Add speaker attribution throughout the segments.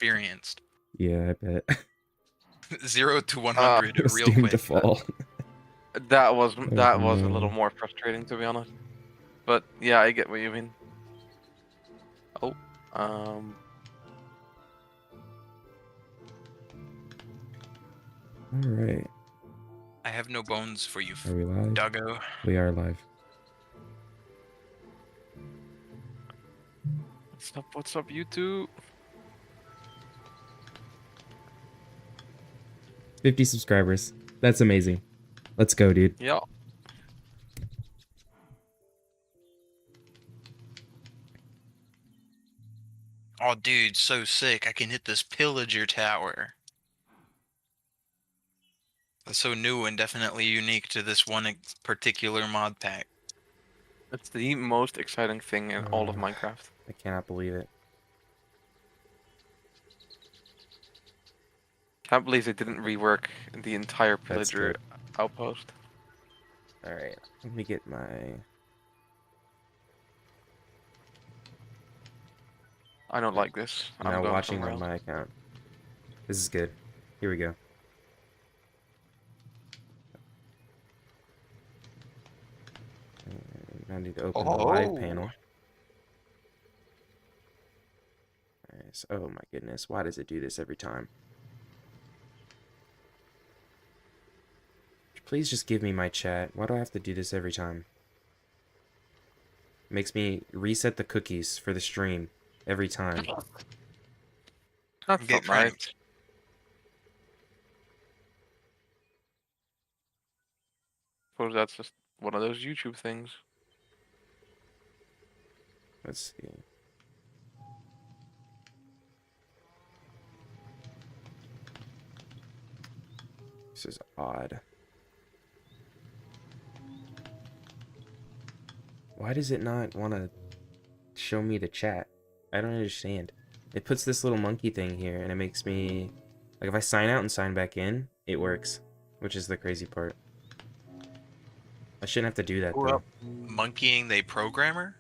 Speaker 1: experienced.
Speaker 2: Yeah, I bet.
Speaker 1: 0 to
Speaker 3: Uh,
Speaker 1: 100
Speaker 2: It was
Speaker 1: real
Speaker 2: doomed to
Speaker 1: quick.
Speaker 2: fall.
Speaker 3: that was
Speaker 2: Oh,
Speaker 3: a
Speaker 2: no.
Speaker 3: little more frustrating, to be honest. But yeah, I get what you mean. Oh,
Speaker 2: All right.
Speaker 1: I have no bones for you,
Speaker 2: Are we live?
Speaker 1: doggo.
Speaker 2: We are live.
Speaker 3: what's up, YouTube?
Speaker 2: 50 subscribers. That's amazing. Let's go, dude.
Speaker 3: Yeah.
Speaker 1: Oh, dude, so sick. I can hit this pillager tower. That's so new and definitely unique to this one particular mod pack.
Speaker 3: It's the most exciting thing in all of Minecraft.
Speaker 2: I cannot believe it.
Speaker 3: Can't believe they didn't rework the entire
Speaker 2: That's
Speaker 3: pillager
Speaker 2: good.
Speaker 3: outpost.
Speaker 2: All right. Let me get my...
Speaker 3: I don't like this.
Speaker 2: I'm now
Speaker 3: going
Speaker 2: watching
Speaker 3: somewhere
Speaker 2: on
Speaker 3: else.
Speaker 2: my account. This is good. Here we go. I need to open the live panel. Nice. Oh my goodness. Why does it do this every time? Please just give me my chat. Why do I have to do this every time? Makes me reset the cookies for the stream every time.
Speaker 3: That's
Speaker 1: Get
Speaker 3: not nice.
Speaker 1: cranked.
Speaker 3: Suppose that's just one of those YouTube things.
Speaker 2: Let's see. This is odd. Why does it not want to show me the chat? I don't understand. It puts this little monkey thing here, and it makes me... Like, if I sign out and sign back in, it works. Which is the crazy part. I shouldn't have to do that, though.
Speaker 1: Monkeying the programmer?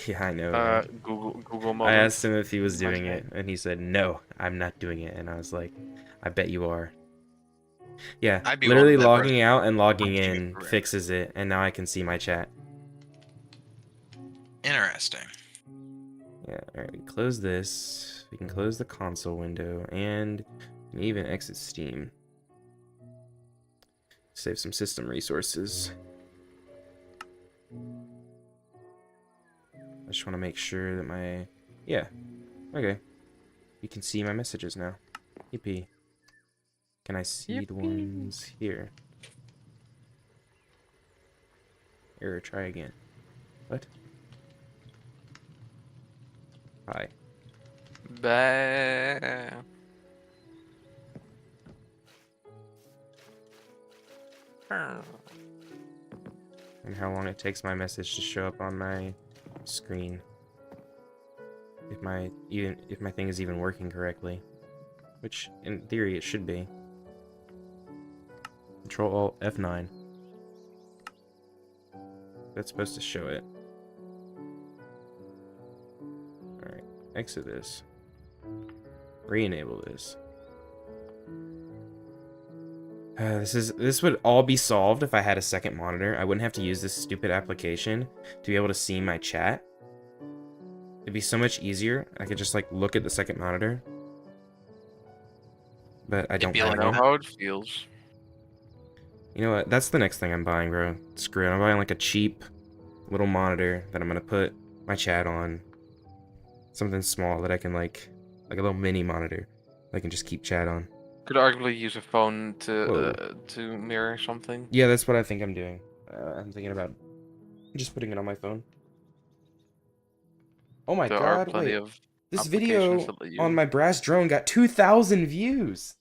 Speaker 2: Yeah, I know. Right?
Speaker 3: Google
Speaker 2: I
Speaker 3: moment.
Speaker 2: asked him if he was doing it, and he said, no, I'm not doing it. And I was like, I bet you are. Yeah,
Speaker 1: I'd be
Speaker 2: literally
Speaker 1: willing to bet
Speaker 2: logging out and logging
Speaker 1: monkey
Speaker 2: in
Speaker 1: programmer.
Speaker 2: fixes it, and now I can see my chat.
Speaker 1: Interesting.
Speaker 2: Yeah, alright, we can close this. We can close the console window, and we can even exit Steam. Save some system resources. I just want to make sure that my... Yeah, okay. You can see my messages now. Yippee. Can I see the ones here? Error, try again. What? Hi.
Speaker 3: Bah.
Speaker 2: And how long it takes my message to show up on my screen. If my thing is even working correctly. Which in theory it should be. Control Alt F9. That's supposed to show it. Alright, exit this. Re-enable this. This would all be solved if I had a second monitor. I wouldn't have to use this stupid application to be able to see my chat. It'd be so much easier. I could just like look at the second monitor. But I don't
Speaker 3: I know how it feels.
Speaker 2: You know what? That's the next thing I'm buying, bro. Screw it. I'm buying like a cheap little monitor that I'm gonna put my chat on. Something small that I can like a little mini monitor that I can just keep chat on.
Speaker 3: Could arguably use a phone to mirror something.
Speaker 2: Yeah, that's what I think I'm doing. I'm thinking about just putting it on my phone. Oh my god, wait. This video on my brass drone got 2,000 views.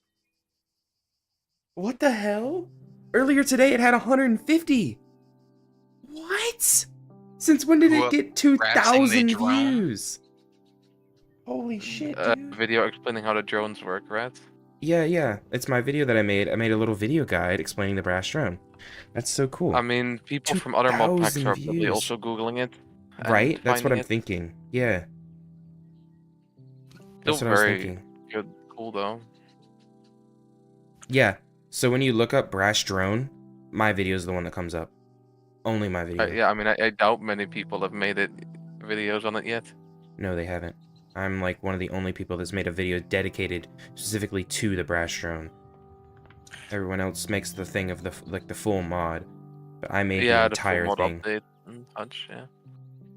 Speaker 2: What the hell? Earlier today it had 150. What? Since when did it get 2,000 views? Holy shit, dude.
Speaker 3: Video explaining how the drones work, right?
Speaker 2: Yeah. It's my video that I made. I made a little video guide explaining the brass drone. That's so cool.
Speaker 3: I mean, people from other mod packs are probably also Googling it.
Speaker 2: Right? That's what I'm thinking. Yeah. That's what I was thinking.
Speaker 3: cool though.
Speaker 2: Yeah. So when you look up Brash Drone, my video is the one that comes up. Only my video.
Speaker 3: Yeah, I mean, I doubt many people have made it videos on it yet.
Speaker 2: No, they haven't. I'm like one of the only people that's made a video dedicated specifically to the Brash Drone. Everyone else makes the thing of the full mod, but I made the
Speaker 3: Yeah, the
Speaker 2: entire
Speaker 3: full mod
Speaker 2: thing.
Speaker 3: update and such. Yeah.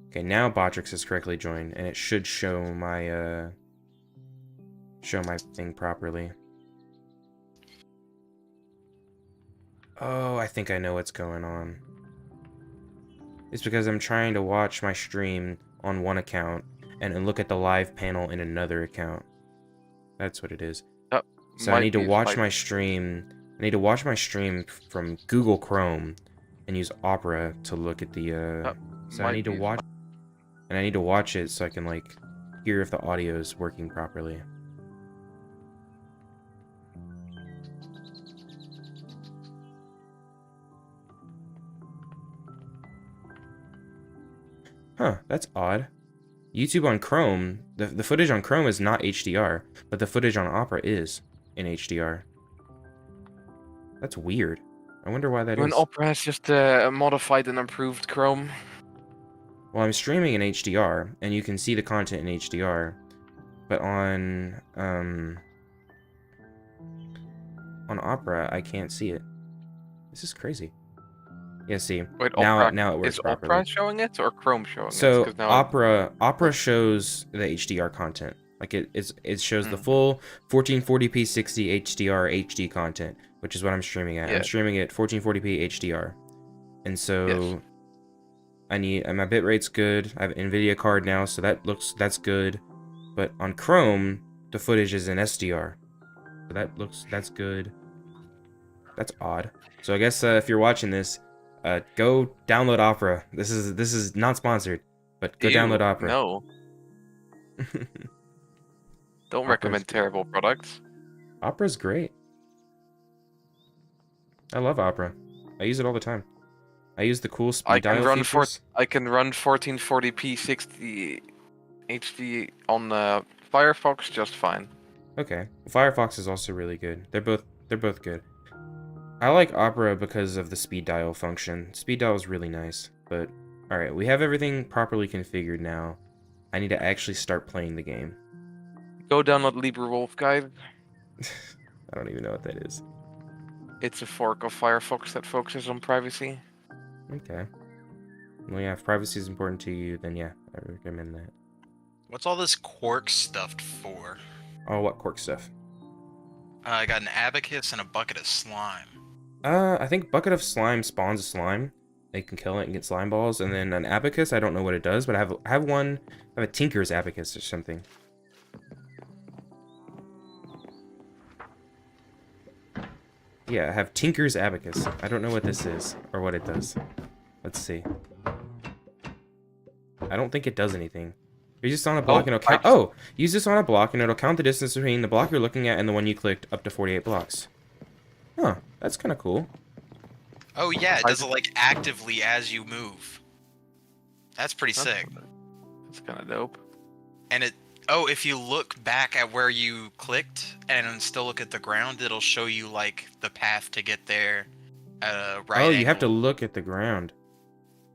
Speaker 2: Okay, now Botrix is correctly joined, and it should show my thing properly. Oh, I think I know what's going on. It's because I'm trying to watch my stream on one account and then look at the live panel in another account. That's what it is. So I need to watch my stream. I need to watch my stream from Google Chrome and use Opera to look at the. So I need to watch, and I need to watch it so I can like hear if the audio is working properly. Huh, that's odd. YouTube on Chrome, the footage on Chrome is not HDR, but the footage on Opera is in HDR. That's weird. I wonder why that is.
Speaker 3: When Opera has just modified and improved Chrome.
Speaker 2: Well, I'm streaming in HDR, and you can see the content in HDR, but on Opera, I can't see it. This is crazy. Yeah, see.
Speaker 3: Wait,
Speaker 2: now
Speaker 3: Opera,
Speaker 2: it works
Speaker 3: is
Speaker 2: properly.
Speaker 3: Opera showing it or Chrome showing it?
Speaker 2: So
Speaker 3: 'Cause now
Speaker 2: Opera shows the HDR content. Like it shows the full 1440p 60 HDR HD content, which is what I'm streaming at.
Speaker 3: Yeah.
Speaker 2: I'm streaming at 1440p HDR. And so
Speaker 3: Yes.
Speaker 2: my bitrate's good. I have an Nvidia card now, so that's good. But on Chrome, the footage is in SDR. So that's good. That's odd. So I guess if you're watching this, go download Opera. This is not sponsored, but go download Opera.
Speaker 3: No. Don't recommend terrible products.
Speaker 2: Opera's great. I love Opera. I use it all the time. I use the cool speed dial features.
Speaker 3: I can run 1440p 60 HD on Firefox just fine.
Speaker 2: Okay. Firefox is also really good. They're both good. I like Opera because of the speed dial function. Speed dial is really nice. But alright, we have everything properly configured now. I need to actually start playing the game.
Speaker 3: Go download LibreWolf Guide.
Speaker 2: I don't even know what that is.
Speaker 3: It's a fork of Firefox that focuses on privacy.
Speaker 2: Okay. Well, yeah, if privacy is important to you, then yeah, I recommend that.
Speaker 1: What's all this quark stuff for?
Speaker 2: Oh, what Quark stuff?
Speaker 1: I got an abacus and a bucket of slime.
Speaker 2: I think Bucket of Slime spawns a slime. They can kill it and get slime balls, and then an abacus, I don't know what it does, but I have a Tinker's abacus or something. Yeah, I have Tinker's abacus. I don't know what this is or what it does. Let's see. I don't think it does anything. Use this on a block and it'll count. Oh, use this on a block and it'll count the distance between the block you're looking at and the one you clicked up to 48 blocks. Huh, that's kind of cool.
Speaker 1: Oh yeah, it does it like actively as you move. That's pretty sick.
Speaker 3: That's kind of dope.
Speaker 1: And if you look back at where you clicked and still look at the ground, it'll show you like the path to get there. Right.
Speaker 2: Oh, you have to look at the ground.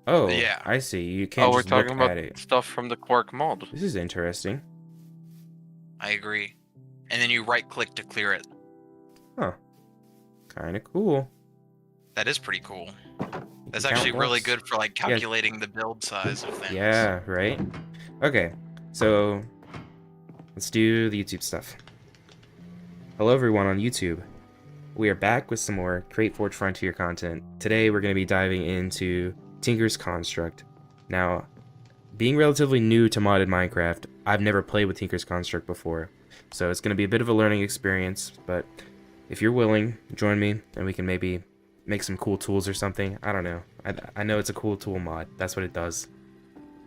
Speaker 2: Oh,
Speaker 1: yeah.
Speaker 2: I see. You can't
Speaker 3: we're
Speaker 2: just look
Speaker 3: talking
Speaker 2: at
Speaker 3: about
Speaker 2: it.
Speaker 3: stuff from the Quark mod.
Speaker 2: This is interesting.
Speaker 1: I agree. And then you right click to clear it.
Speaker 2: Huh. Kind of cool.
Speaker 1: That is pretty cool. That's
Speaker 2: Count
Speaker 1: actually really
Speaker 2: blocks.
Speaker 1: good for like calculating the build size of things.
Speaker 2: Yeah, right? Okay, so let's do the YouTube stuff. Hello everyone on YouTube. We are back with some more Create Forge Frontier content. Today we're going to be diving into Tinker's Construct. Now, being relatively new to modded Minecraft, I've never played with Tinker's Construct before. So it's going to be a bit of a learning experience, but if you're willing, join me and we can maybe make some cool tools or something. I don't know. I know it's a cool tool mod. That's what it does.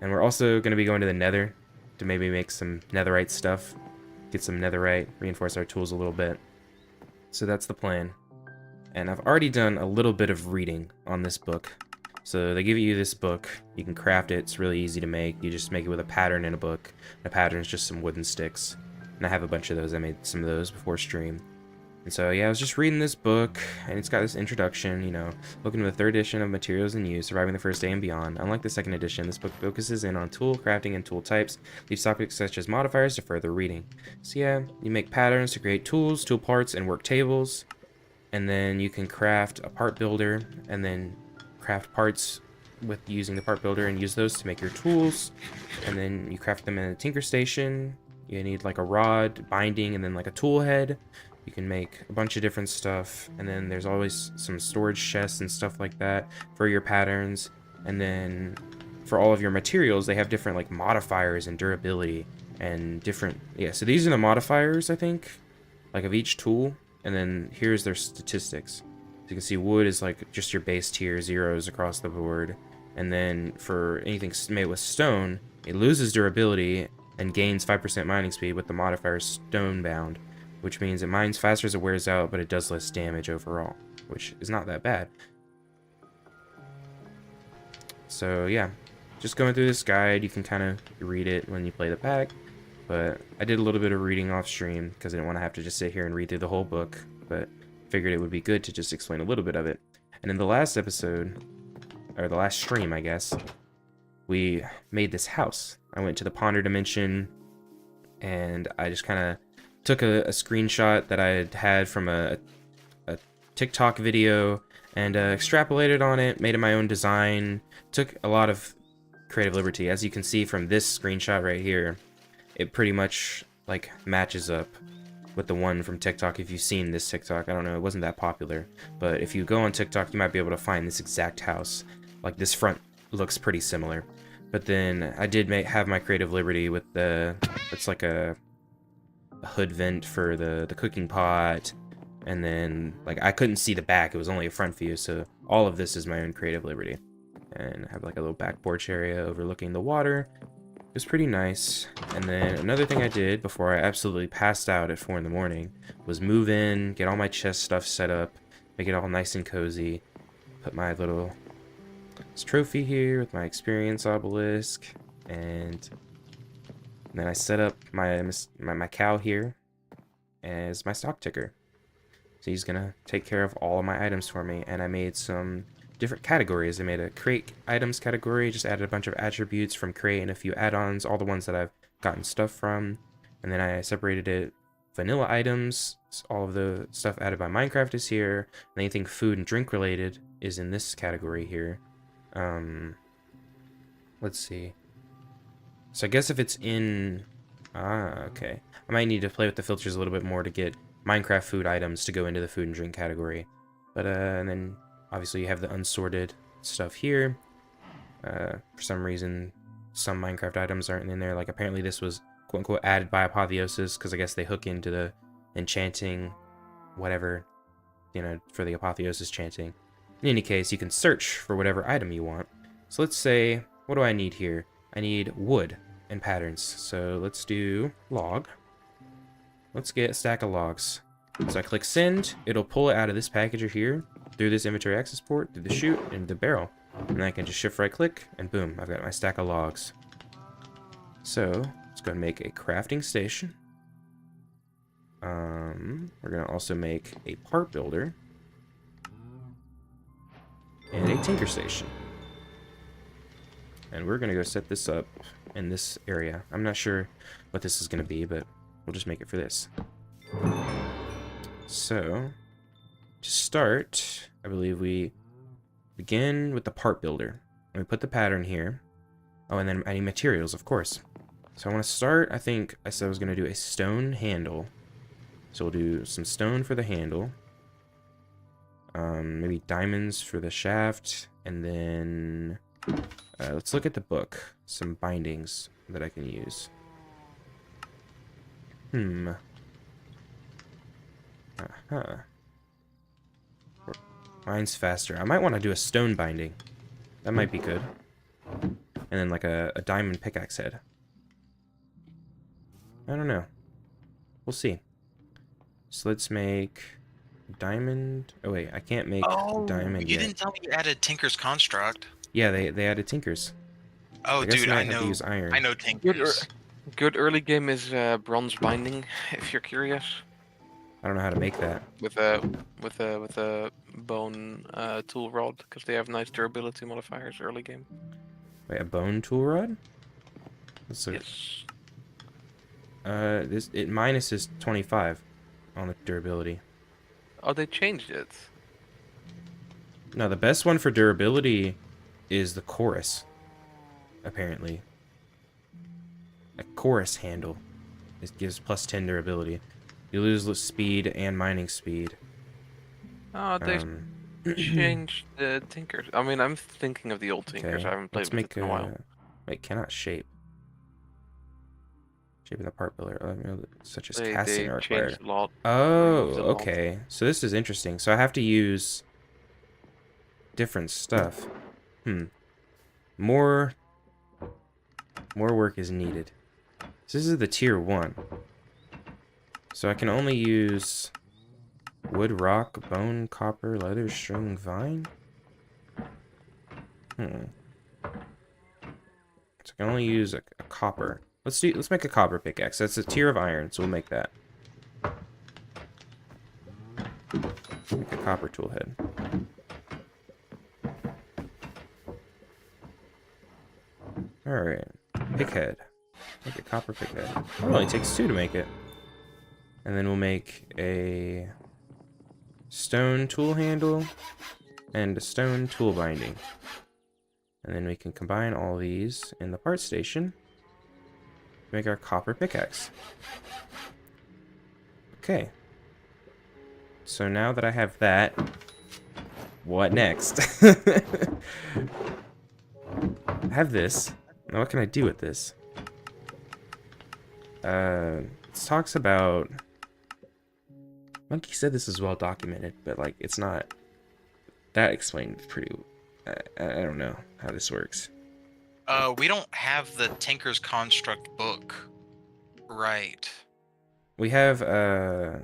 Speaker 2: And we're also going to be going to the Nether to maybe make some netherite stuff. Get some netherite, reinforce our tools a little bit. So that's the plan. And I've already done a little bit of reading on this book. So they give you this book. You can craft it. It's really easy to make. You just make it with a pattern in a book. The pattern is just some wooden sticks. And I have a bunch of those. I made some of those before stream. And so, yeah, I was just reading this book, and it's got this introduction, you know, looking at the 3rd edition of Materials in Use, Surviving the First Day and Beyond. Unlike the 2nd edition, this book focuses in on tool crafting and tool types, leaves topics such as modifiers to further reading. So yeah, you make patterns to create tools, tool parts, and work tables, and then you can craft a part builder, and then craft parts with using the part builder and use those to make your tools, and then you craft them in a tinker station. You need like a rod, binding, and then like a tool head. You can make a bunch of different stuff, and then there's always some storage chests and stuff like that for your patterns. And then for all of your materials, they have different like modifiers and durability and different, yeah, so these are the modifiers, I think, like of each tool, and then here's their statistics. So you can see wood is like just your base tier, 0s across the board, and then for anything made with stone, it loses durability and gains 5% mining speed with the modifier stone bound, which means it mines faster as it wears out, but it does less damage overall, which is not that bad. So yeah, just going through this guide, you can kind of read it when you play the pack, but I did a little bit of reading off stream because I didn't want to have to just sit here and read through the whole book, but figured it would be good to just explain a little bit of it. And in the last episode, or the last stream, I guess, we made this house. I went to the Ponder Dimension, and I just kind of took a screenshot that I had from a TikTok video and extrapolated on it, made it my own design, took a lot of creative liberty. As you can see from this screenshot right here, it pretty much like matches up with the one from TikTok. If you've seen this TikTok, I don't know, it wasn't that popular, but if you go on TikTok, you might be able to find this exact house. Like this front looks pretty similar, but then I did have my creative liberty with it's like a hood vent for the cooking pot, and then like I couldn't see the back, it was only a front view, so all of this is my own creative liberty. And I have like a little back porch area overlooking the water. It was pretty nice. And then another thing I did before I absolutely passed out at 4 in the morning was move in, get all my chest stuff set up, make it all nice and cozy, put my little trophy here with my experience obelisk, and then I set up my cow here as my stock ticker. So he's gonna take care of all of my items for me, and I made some different categories. I made a crate items category, just added a bunch of attributes from crate and a few add-ons, all the ones that I've gotten stuff from, and then I separated it vanilla items, all of the stuff added by Minecraft is here, and anything food and drink related is in this category here. Let's see. So I guess if it's in... okay. I might need to play with the filters a little bit more to get Minecraft food items to go into the food and drink category. But, and then obviously you have the unsorted stuff here. For some reason, some Minecraft items aren't in there. Like apparently this was quote-unquote added by Apotheosis, because I guess they hook into the enchanting whatever, you know, for the Apotheosis chanting. In any case, you can search for whatever item you want. So let's say, what do I need here? I need wood and patterns. So let's do log. Let's get a stack of logs. So I click send, it'll pull it out of this packager here, through this inventory access port, through the chute, into the barrel. And then I can just shift right click, and boom, I've got my stack of logs. So let's go and make a crafting station. We're gonna also make a part builder. And a tinker station. And we're gonna go set this up in this area. I'm not sure what this is gonna be, but we'll just make it for this. So, to start, I believe we begin with the part builder. And we put the pattern here. Oh, and then I need materials, of course. So I want to start, I think I said I was going to do a stone handle. So we'll do some stone for the handle. Maybe diamonds for the shaft. And then let's look at the book. Some bindings that I can use. Mine's faster. I might want to do a stone binding. That might be good. And then like a diamond pickaxe head. I don't know. We'll see. So let's make diamond. Oh wait, I can't make diamond
Speaker 1: You
Speaker 2: yet.
Speaker 1: didn't tell me you added Tinker's Construct.
Speaker 2: Yeah, they added tinkers.
Speaker 1: Oh,
Speaker 2: I guess
Speaker 1: dude,
Speaker 2: I
Speaker 1: I
Speaker 2: might have
Speaker 1: know.
Speaker 2: to use iron.
Speaker 1: I know Tinkers.
Speaker 3: Good early game is bronze binding, if you're curious,
Speaker 2: I don't know how to make that.
Speaker 3: with a bone tool rod, because they have nice durability modifiers early game.
Speaker 2: Wait, a bone tool rod? So,
Speaker 3: Yes.
Speaker 2: it minuses 25 on the durability.
Speaker 3: Oh, they changed it.
Speaker 2: No, the best one for durability is the chorus, apparently. A chorus handle. It gives plus 10 durability. You lose speed and mining speed.
Speaker 3: Oh, they
Speaker 2: Um,
Speaker 3: changed the Tinkers. I mean, I'm thinking of the old Tinkers.
Speaker 2: okay,
Speaker 3: I haven't played
Speaker 2: let's
Speaker 3: with
Speaker 2: make
Speaker 3: it in a while.
Speaker 2: Wait, cannot shape. Shaping the part builder, such as
Speaker 3: They
Speaker 2: casting are required.
Speaker 3: changed a lot.
Speaker 2: Oh,
Speaker 3: removed a lot.
Speaker 2: okay. So this is interesting. So I have to use different stuff. More work is needed. So this is the tier 1. So I can only use wood, rock, bone, copper, leather, string, vine? So I can only use a copper. Let's make a copper pickaxe. That's a tier of iron, so we'll make that. Make a copper tool head. Alright. Pickhead. Make a copper pickhead. It only takes 2 to make it. And then we'll make a stone tool handle and a stone tool binding. And then we can combine all these in the part station to make our copper pickaxe. Okay. So now that I have that, what next? I have this. Now what can I do with this? This talks about... Monkey said this is well documented, but like it's not that explained pretty... I don't know how this works.
Speaker 1: We don't have the Tinker's Construct book. Right.
Speaker 2: We have
Speaker 1: They're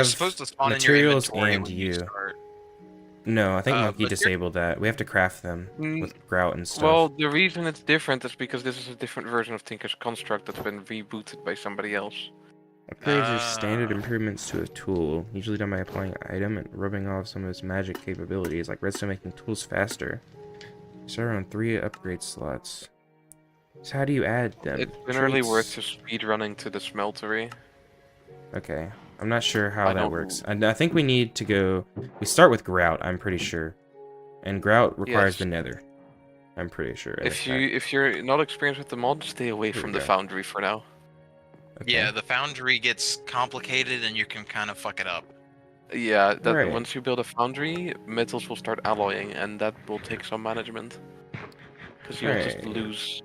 Speaker 1: supposed to spawn
Speaker 2: materials
Speaker 1: in your inventory
Speaker 2: and
Speaker 1: when you
Speaker 2: you.
Speaker 1: start.
Speaker 2: No, I think Monkey
Speaker 1: but you're-
Speaker 2: disabled that. We have to craft them
Speaker 3: Mm,
Speaker 2: with grout and stuff.
Speaker 3: Well, the reason it's different is because this is a different version of Tinker's Construct that's been rebooted by somebody else.
Speaker 2: Upgrades are standard
Speaker 1: Ah.
Speaker 2: improvements to a tool, usually done by applying an item and rubbing off some of its magic capabilities, like redstone making tools faster. Start on 3 upgrade slots. So how do you add them?
Speaker 3: It's generally worth
Speaker 2: Traits?
Speaker 3: just speedrunning to the smeltery.
Speaker 2: Okay. I'm not sure how
Speaker 3: I
Speaker 2: that
Speaker 3: don't-
Speaker 2: works. I think we need to go... We start with grout, I'm pretty sure. And grout requires
Speaker 3: Yes.
Speaker 2: the nether. I'm pretty sure.
Speaker 3: If you're not experienced with the mod, stay away
Speaker 2: Here
Speaker 3: from
Speaker 2: we
Speaker 3: the
Speaker 2: go.
Speaker 3: foundry for now.
Speaker 2: Okay.
Speaker 1: Yeah, the foundry gets complicated and you can kind of fuck it up.
Speaker 3: Yeah, that
Speaker 2: Right.
Speaker 3: once you build a foundry, metals will start alloying, and that will take some management. Because you'll just
Speaker 2: Right.
Speaker 3: lose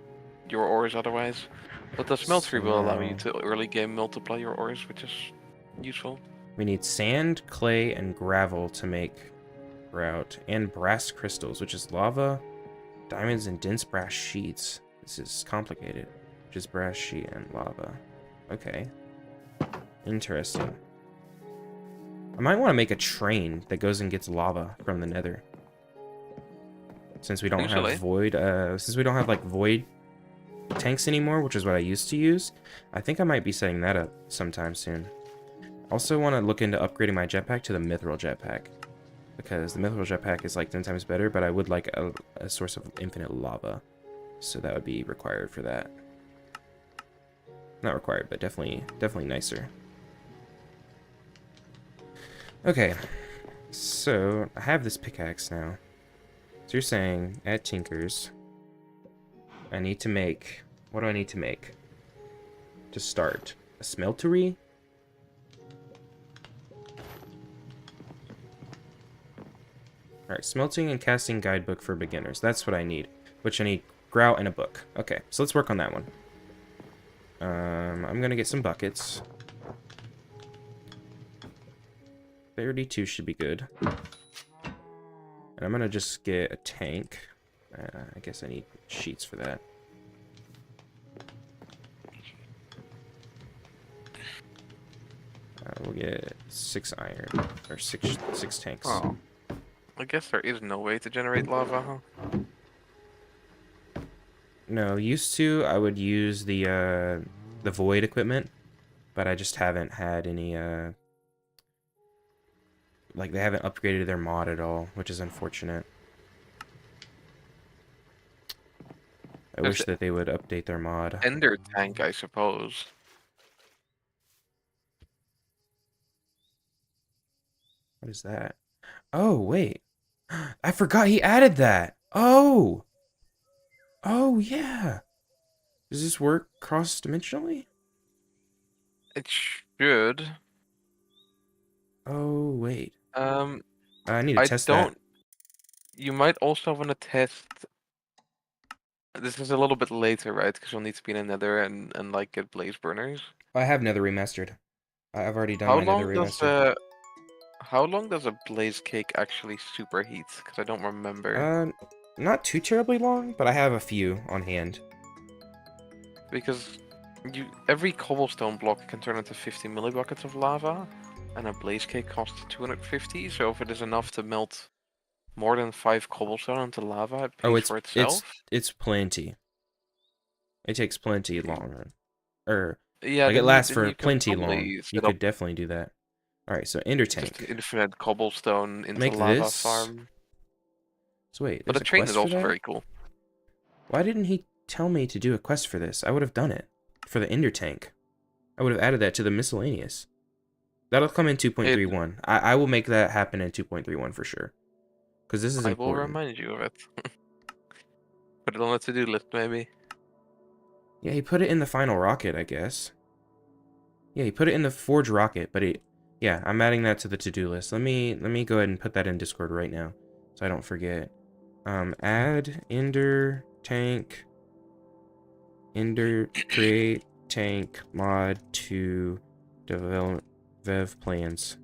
Speaker 3: your ores otherwise. But the smeltery will allow you
Speaker 2: So-
Speaker 3: to early game multiply your ores, which is useful.
Speaker 2: We need sand, clay, and gravel to make grout, and brass crystals, which is lava, diamonds, and dense brass sheets. This is complicated. Just brass sheet and lava. Okay. Interesting. I might want to make a train that goes and gets lava from the nether. Since we don't
Speaker 3: Potentially.
Speaker 2: have void, since we don't have like void tanks anymore, which is what I used to use, I think I might be setting that up sometime soon. Also want to look into upgrading my jetpack to the mithril jetpack, because the mithril jetpack is like 10 times better, but I would like a source of infinite lava, so that would be required for that. Not required, but definitely nicer. Okay, so I have this pickaxe now. So you're saying at Tinker's, I need to make, what do I need to make to start? A smeltery? Alright, smelting and casting guidebook for beginners. That's what I need. Which I need grout and a book. Okay, so let's work on that one. I'm gonna get some buckets. 32 should be good. And I'm gonna just get a tank. I guess I need sheets for that. We'll get 6 iron, or six tanks.
Speaker 3: Oh. I guess there is no way to generate lava, huh?
Speaker 2: No, used to I would use the void equipment, but I just haven't had any like they haven't upgraded their mod at all, which is unfortunate. I
Speaker 3: There's
Speaker 2: wish that they would update their mod.
Speaker 3: Ender Tank, I suppose.
Speaker 2: What is that? Oh, wait. I forgot he added that. Oh. Oh, yeah. Does this work cross-dimensionally?
Speaker 3: It should.
Speaker 2: Oh, wait.
Speaker 3: Um,
Speaker 2: I need to
Speaker 3: I
Speaker 2: test
Speaker 3: don't.
Speaker 2: that.
Speaker 3: You might also want to test. This is a little bit later, right? Because you'll need to be in a Nether and like get blaze burners.
Speaker 2: I have Nether remastered. I've already done
Speaker 3: How
Speaker 2: my Nether
Speaker 3: long does
Speaker 2: remastered.
Speaker 3: how long does a blaze cake actually superheat? Because I don't remember.
Speaker 2: Not too terribly long, but I have a few on hand.
Speaker 3: Because every cobblestone block can turn into 50 millibuckets of lava, and a blaze cake costs 250. So if it is enough to melt more than 5 cobblestone into lava, it
Speaker 2: Oh,
Speaker 3: pays for itself.
Speaker 2: it's plenty. It takes plenty longer. Or
Speaker 3: Yeah,
Speaker 2: like it
Speaker 3: then you
Speaker 2: lasts
Speaker 3: then
Speaker 2: for
Speaker 3: you can
Speaker 2: plenty long.
Speaker 3: probably
Speaker 2: You
Speaker 3: set up
Speaker 2: could definitely do that. All right, so Ender
Speaker 3: just
Speaker 2: Tank.
Speaker 3: infinite cobblestone into
Speaker 2: Make
Speaker 3: lava
Speaker 2: this.
Speaker 3: farm.
Speaker 2: So wait,
Speaker 3: But
Speaker 2: there's
Speaker 3: the
Speaker 2: a
Speaker 3: train is
Speaker 2: quest for
Speaker 3: also
Speaker 2: that?
Speaker 3: very cool.
Speaker 2: Why didn't he tell me to do a quest for this? I would have done it. For the Ender Tank. I would have added that to the miscellaneous. That'll come in 2.31. I will make that happen in 2.31 for sure. Because this is
Speaker 3: I will
Speaker 2: important.
Speaker 3: remind you of it. Put it on the to-do list, maybe.
Speaker 2: Yeah, he put it in the final rocket, I guess. Yeah, he put it in the forge rocket, but yeah, I'm adding that to the to-do list. Let me go ahead and put that in Discord right now, so I don't forget. Add Ender Tank, Ender create tank mod to develop Vev plans.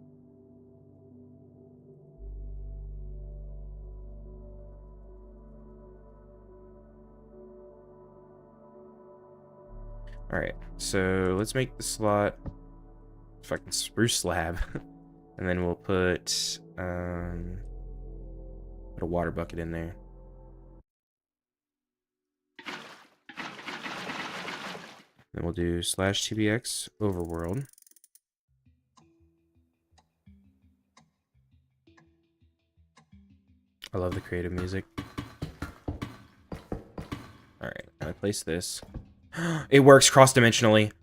Speaker 2: Alright, so let's make the slot fucking spruce slab. And then we'll put a water bucket in there. Then we'll do /tbx overworld. I love the creative music. Alright, I place this. It works cross-dimensionally.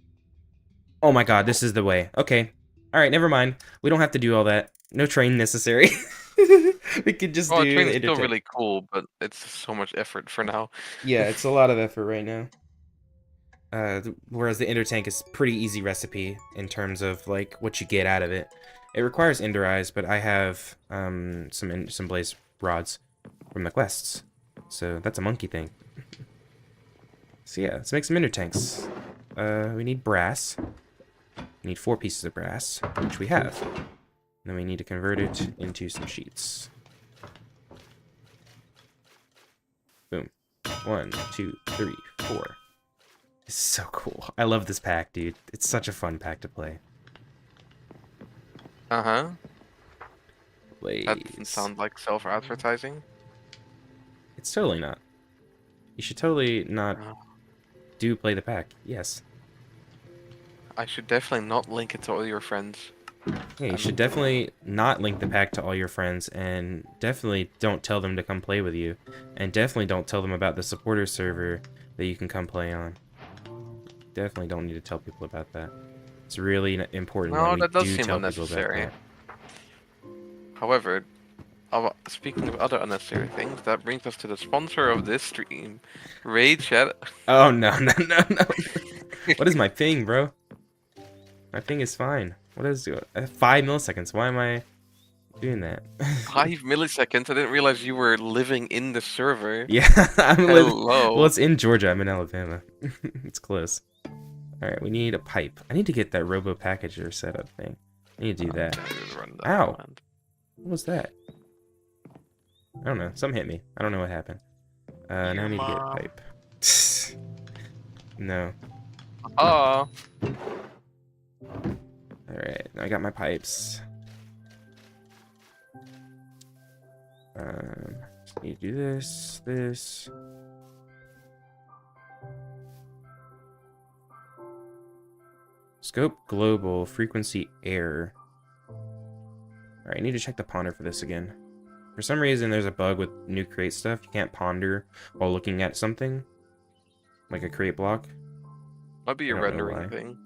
Speaker 2: Oh my god, this is the way. Okay. Alright, never mind. We don't have to do all that. No train necessary. We could just
Speaker 3: Well, the
Speaker 2: do
Speaker 3: train
Speaker 2: the
Speaker 3: is still
Speaker 2: Ender Tank.
Speaker 3: really cool, but it's so much effort for now.
Speaker 2: Yeah, it's a lot of effort right now. Whereas the Ender Tank is pretty easy recipe in terms of like what you get out of it. It requires Ender Eyes, but I have some blaze rods from the quests, so that's a monkey thing. So yeah, let's make some Ender Tanks. We need brass. We need 4 pieces of brass, which we have. Then we need to convert it into some sheets. Boom. 1, 2, 3, 4. This is so cool. I love this pack, dude. It's such a fun pack to play.
Speaker 3: Uh-huh.
Speaker 2: Blaze.
Speaker 3: That doesn't sound like self-advertising.
Speaker 2: It's totally not. You should totally not
Speaker 3: Oh.
Speaker 2: do play the pack. Yes.
Speaker 3: I should definitely not link it to all your friends.
Speaker 2: Yeah, you should definitely not link the pack to all your friends, and definitely don't tell them to come play with you. And definitely don't tell them about the supporter server that you can come play on. Definitely don't need to tell people about that. It's really important
Speaker 3: No,
Speaker 2: that we
Speaker 3: that does
Speaker 2: do
Speaker 3: seem
Speaker 2: tell people about
Speaker 3: unnecessary.
Speaker 2: that.
Speaker 3: However, speaking of other unnecessary things, that brings us to the sponsor of this stream, Raid Shadow.
Speaker 2: Oh, no, no, no, no. What is my ping, bro? My ping is fine. What is it? 5 milliseconds. Why am I doing that?
Speaker 3: 5 milliseconds? I didn't realize you were living in the server.
Speaker 2: Yeah, I'm living.
Speaker 3: Hello.
Speaker 2: Well, it's in Georgia. I'm in Alabama. It's close. All right, we need a pipe. I need to get that robo packager setup thing. I need to do that. Ow. What was that? I don't know. Something hit me. I don't know what happened. Now I need to get a pipe. No.
Speaker 3: Oh.
Speaker 2: Alright, I got my pipes. Need to do this. Scope global frequency error. Alright, I need to check the ponder for this again. For some reason, there's a bug with new crate stuff. You can't ponder while looking at something. Like a crate block.
Speaker 3: Might be a
Speaker 2: I don't know
Speaker 3: rendering
Speaker 2: why.
Speaker 3: thing.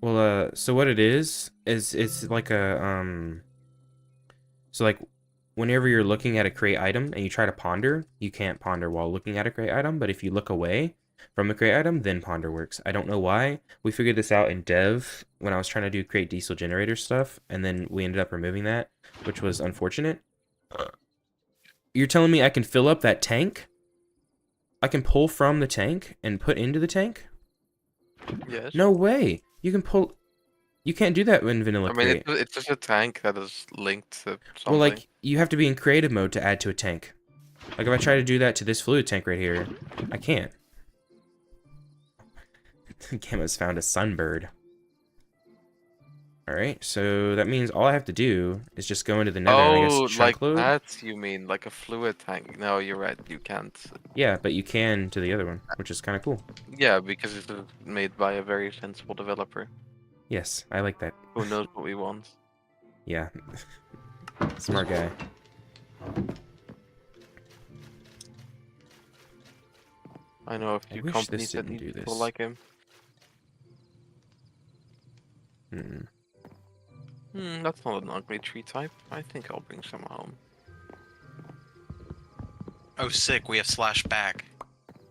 Speaker 2: Well, so what it is it's like a, so like, whenever you're looking at a crate item and you try to ponder, you can't ponder while looking at a crate item, but if you look away from the crate item, then ponder works. I don't know why. We figured this out in dev when I was trying to do crate diesel generator stuff, and then we ended up removing that, which was unfortunate. You're telling me I can fill up that tank? I can pull from the tank and put into the tank?
Speaker 3: Yes.
Speaker 2: No way! You can pull... You can't do that in vanilla
Speaker 3: I mean,
Speaker 2: crate.
Speaker 3: it's just a tank that is linked to something.
Speaker 2: Well, like, you have to be in creative mode to add to a tank. Like, if I try to do that to this fluid tank right here, I can't. Gamma's found a sunbird. Alright, so that means all I have to do is just go into the nether and I
Speaker 3: Oh,
Speaker 2: guess chunk
Speaker 3: like
Speaker 2: load.
Speaker 3: that you mean, like a fluid tank. No, you're right, you can't.
Speaker 2: Yeah, but you can to the other one, which is kind of cool.
Speaker 3: Yeah, because it's made by a very sensible developer
Speaker 2: Yes, I like that.
Speaker 3: who knows what we want.
Speaker 2: Yeah. Smart guy.
Speaker 3: I know a
Speaker 2: I
Speaker 3: few
Speaker 2: wish
Speaker 3: companies
Speaker 2: this
Speaker 3: that
Speaker 2: didn't
Speaker 3: need
Speaker 2: do
Speaker 3: people
Speaker 2: this.
Speaker 3: like him. That's not an ugly tree type. I think I'll bring some home.
Speaker 1: Oh, sick. We have slash back.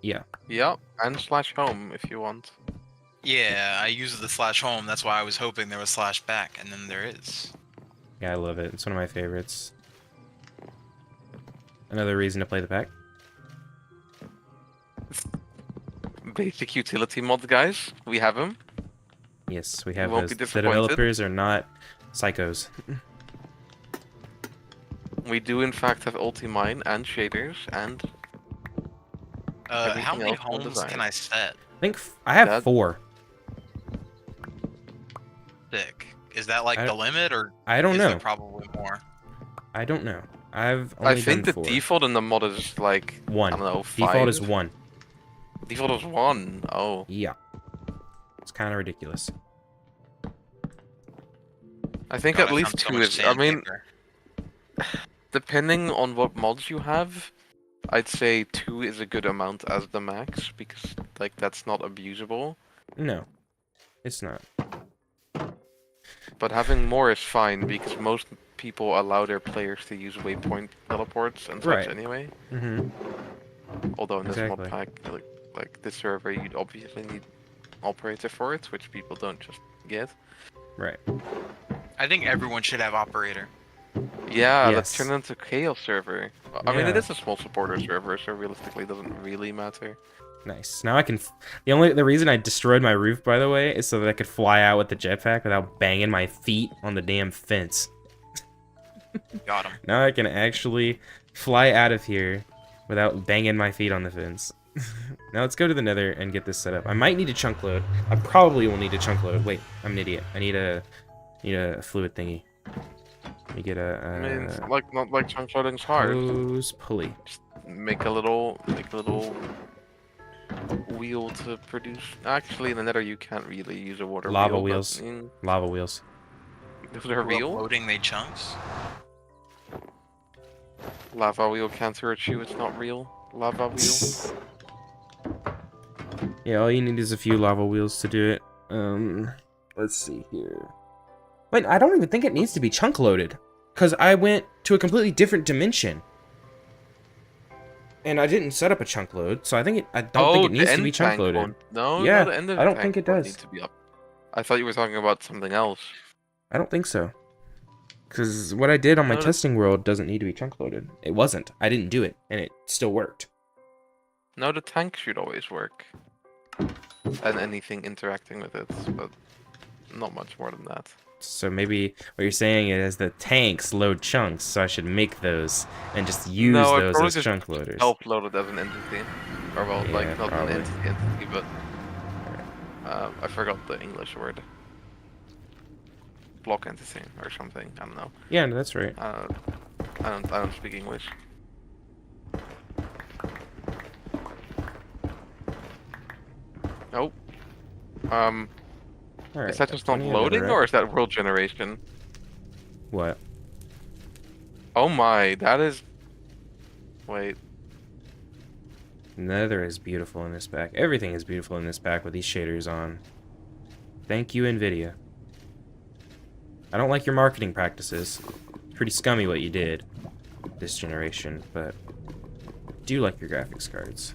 Speaker 2: Yeah.
Speaker 3: Yeah, and slash home if you want.
Speaker 1: Yeah, I used the slash home. That's why I was hoping there was slash back, and then there is.
Speaker 2: Yeah, I love it. It's one of my favorites. Another reason to play the pack.
Speaker 3: Basic utility mod, guys. We have them.
Speaker 2: Yes, we have
Speaker 3: won't
Speaker 2: those.
Speaker 3: be
Speaker 2: The
Speaker 3: disappointed.
Speaker 2: developers are not psychos.
Speaker 3: We do in fact have ulti-mine and shaders and
Speaker 1: How
Speaker 3: Everything
Speaker 1: many
Speaker 3: else on
Speaker 1: homes
Speaker 3: design.
Speaker 1: can I set?
Speaker 2: I think I have
Speaker 3: That-
Speaker 2: 4.
Speaker 1: Sick. Is that like
Speaker 2: I-
Speaker 1: the limit, or
Speaker 2: I don't
Speaker 1: is
Speaker 2: know.
Speaker 1: there probably more?
Speaker 2: I don't know. I've only
Speaker 3: I think the
Speaker 2: done 4.
Speaker 3: default in the mod is like, I
Speaker 2: 1.
Speaker 3: don't know, 5.
Speaker 2: Default is 1.
Speaker 3: Default is 1. Oh.
Speaker 2: Yeah. It's kind of ridiculous.
Speaker 3: I think
Speaker 1: God,
Speaker 3: at
Speaker 1: I
Speaker 3: least
Speaker 1: found so
Speaker 3: 2
Speaker 1: much
Speaker 3: is, I mean,
Speaker 1: sandpaper.
Speaker 3: depending on what mods you have, I'd say 2 is a good amount as the max, because like that's not abusable.
Speaker 2: No. It's not.
Speaker 3: But having more is fine, because most people allow their players to use waypoint teleports and such
Speaker 2: Right.
Speaker 3: anyway.
Speaker 2: Mm-hmm.
Speaker 3: Although in this
Speaker 2: Exactly.
Speaker 3: mod pack, like this server, you'd obviously need operator for it, which people don't just get.
Speaker 2: Right.
Speaker 1: I think everyone should have operator.
Speaker 3: Yeah,
Speaker 2: Yes.
Speaker 3: let's turn it into a chaos server. I mean, it
Speaker 2: Yeah.
Speaker 3: is a small supporter server, so realistically, it doesn't really matter.
Speaker 2: Nice. Now I can... The reason I destroyed my roof, by the way, is so that I could fly out with the jetpack without banging my feet on the damn fence.
Speaker 1: Got him.
Speaker 2: Now I can actually fly out of here without banging my feet on the fence. Now let's go to the nether and get this set up. I might need a chunk load. I probably will need a chunk load. Wait, I'm an idiot. I need a fluid thingy. Let me get
Speaker 3: I mean, it's
Speaker 2: a
Speaker 3: not like chunk loading's hard.
Speaker 2: hose pulley.
Speaker 3: Make a little wheel to produce. Actually, in the nether, you can't really use a water
Speaker 2: Lava
Speaker 3: wheel. but,
Speaker 2: wheels.
Speaker 3: Lava
Speaker 2: wheels.
Speaker 3: They're real.
Speaker 1: Loading they chunks.
Speaker 3: Lava wheel can't hurt you. It's not real. Lava wheel.
Speaker 2: Yeah, all you need is a few lava wheels to do it. Let's see here. Wait, I don't even think it needs to be chunk loaded, because I went to a completely different dimension, and I didn't set up a chunk load, so I don't think it needs to be chunk loaded.
Speaker 3: No,
Speaker 2: Yeah,
Speaker 3: the end of
Speaker 2: I don't
Speaker 3: the
Speaker 2: think
Speaker 3: tank
Speaker 2: it
Speaker 3: won't
Speaker 2: does.
Speaker 3: need to be up. I thought you were talking about something else.
Speaker 2: I don't think so, because what I did on my
Speaker 3: No,
Speaker 2: testing world doesn't need to be chunk loaded. It wasn't. I didn't do it, and it still worked.
Speaker 3: No, the tank should always work. And anything interacting with it, but not much more than that.
Speaker 2: So maybe what you're saying is that tanks load chunks, so I should make those and just use
Speaker 3: No, I
Speaker 2: those
Speaker 3: probably
Speaker 2: as
Speaker 3: just
Speaker 2: chunk loaders.
Speaker 3: Self-loaded as an entity. Or well,
Speaker 2: Yeah,
Speaker 3: like not
Speaker 2: probably.
Speaker 3: an entity, but I forgot the English word. Block entity or something. I don't know.
Speaker 2: Yeah, no, that's right.
Speaker 3: I don't speak English. Nope.
Speaker 2: Alright.
Speaker 3: Is that just not
Speaker 2: 20
Speaker 3: loading,
Speaker 2: netherrack.
Speaker 3: or is that world generation?
Speaker 2: What?
Speaker 3: Oh my, that is... Wait.
Speaker 2: Nether is beautiful in this pack. Everything is beautiful in this pack with these shaders on. Thank you, Nvidia. I don't like your marketing practices. Pretty scummy what you did this generation, but do like your graphics cards.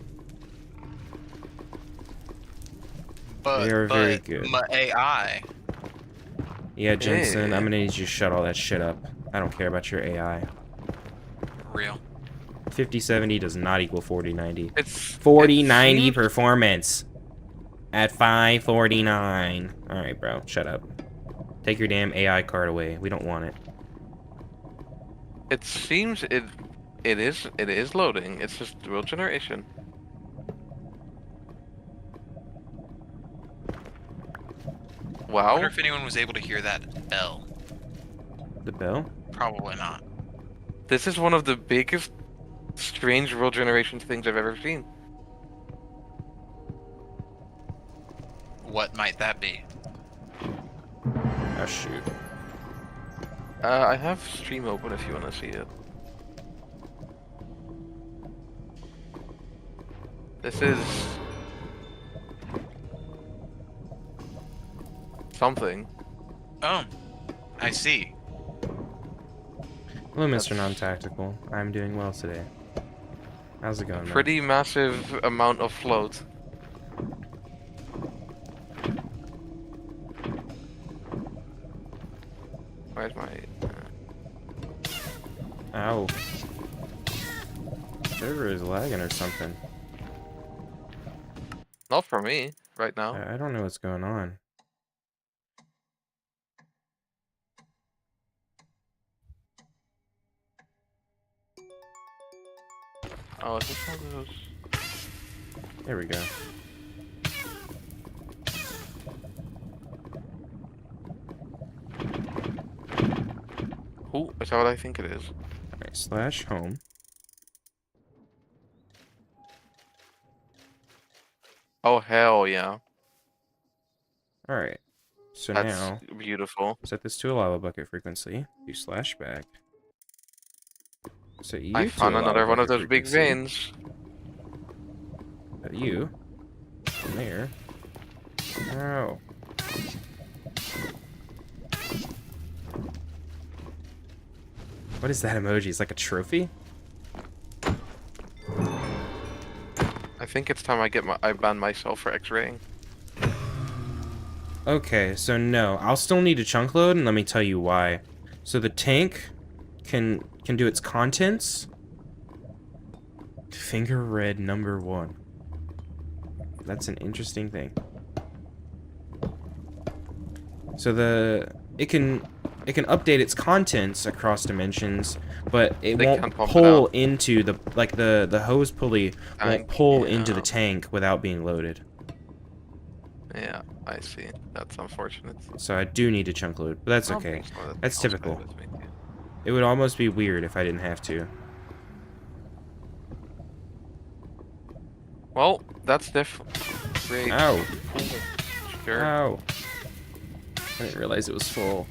Speaker 1: But,
Speaker 2: They are very good.
Speaker 1: My AI.
Speaker 2: Yeah, Jensen,
Speaker 3: Yeah.
Speaker 2: I'm gonna need you to shut all that shit up. I don't care about your AI.
Speaker 1: Real.
Speaker 2: 5070 does not equal 4090.
Speaker 3: It's...
Speaker 2: 4090
Speaker 3: it seems-
Speaker 2: performance at 549. Alright, bro, shut up. Take your damn AI card away. We don't want it.
Speaker 3: It seems it is loading. It's just world generation.
Speaker 1: I
Speaker 3: Wow.
Speaker 1: wonder if anyone was able to hear that bell.
Speaker 2: The bell?
Speaker 1: Probably not.
Speaker 3: This is one of the biggest strange world generation things I've ever seen.
Speaker 1: What might that be?
Speaker 2: Oh, shoot.
Speaker 3: I have stream open if you want to see it. This is something.
Speaker 1: Oh, I see.
Speaker 2: Hello, Mr.
Speaker 3: That's-
Speaker 2: Non-Tactical. I'm doing well today. How's it going, man?
Speaker 3: Pretty massive amount of float. Where's my...
Speaker 2: Ow. Server is lagging or something.
Speaker 3: Not for me, right now.
Speaker 2: I don't know what's going on.
Speaker 3: Oh, is this one of those...
Speaker 2: There we go.
Speaker 3: Ooh, is that what I think it is?
Speaker 2: Alright, slash home.
Speaker 3: Oh, hell yeah.
Speaker 2: Alright. So
Speaker 3: That's
Speaker 2: now,
Speaker 3: beautiful.
Speaker 2: set this to a lava bucket frequency. Do slash back. Set you
Speaker 3: I
Speaker 2: to
Speaker 3: found
Speaker 2: a lava
Speaker 3: another one of
Speaker 2: bucket
Speaker 3: those big
Speaker 2: frequency.
Speaker 3: veins.
Speaker 2: Set you. From there. Ow. What is that emoji? It's like a trophy?
Speaker 3: I think it's time I ban myself for X-raying.
Speaker 2: Okay, so no. I'll still need a chunk load, and let me tell you why. So the tank can do its contents. Finger red number 1. That's an interesting thing. So it can update its contents across dimensions, but it
Speaker 3: They
Speaker 2: won't
Speaker 3: can't pump it
Speaker 2: pull
Speaker 3: out.
Speaker 2: into the hose pulley won't
Speaker 3: Tank,
Speaker 2: pull into the
Speaker 3: yeah.
Speaker 2: tank without being loaded.
Speaker 3: Yeah, I see. That's unfortunate.
Speaker 2: So I do need a chunk load, but that's
Speaker 3: I'll
Speaker 2: okay.
Speaker 3: bring some of that
Speaker 2: That's
Speaker 3: outside
Speaker 2: typical.
Speaker 3: with me, too.
Speaker 2: It would almost be weird if I didn't have to.
Speaker 3: Well, that's different. Great.
Speaker 2: Ow.
Speaker 3: Sure.
Speaker 2: Ow. I didn't realize it was full.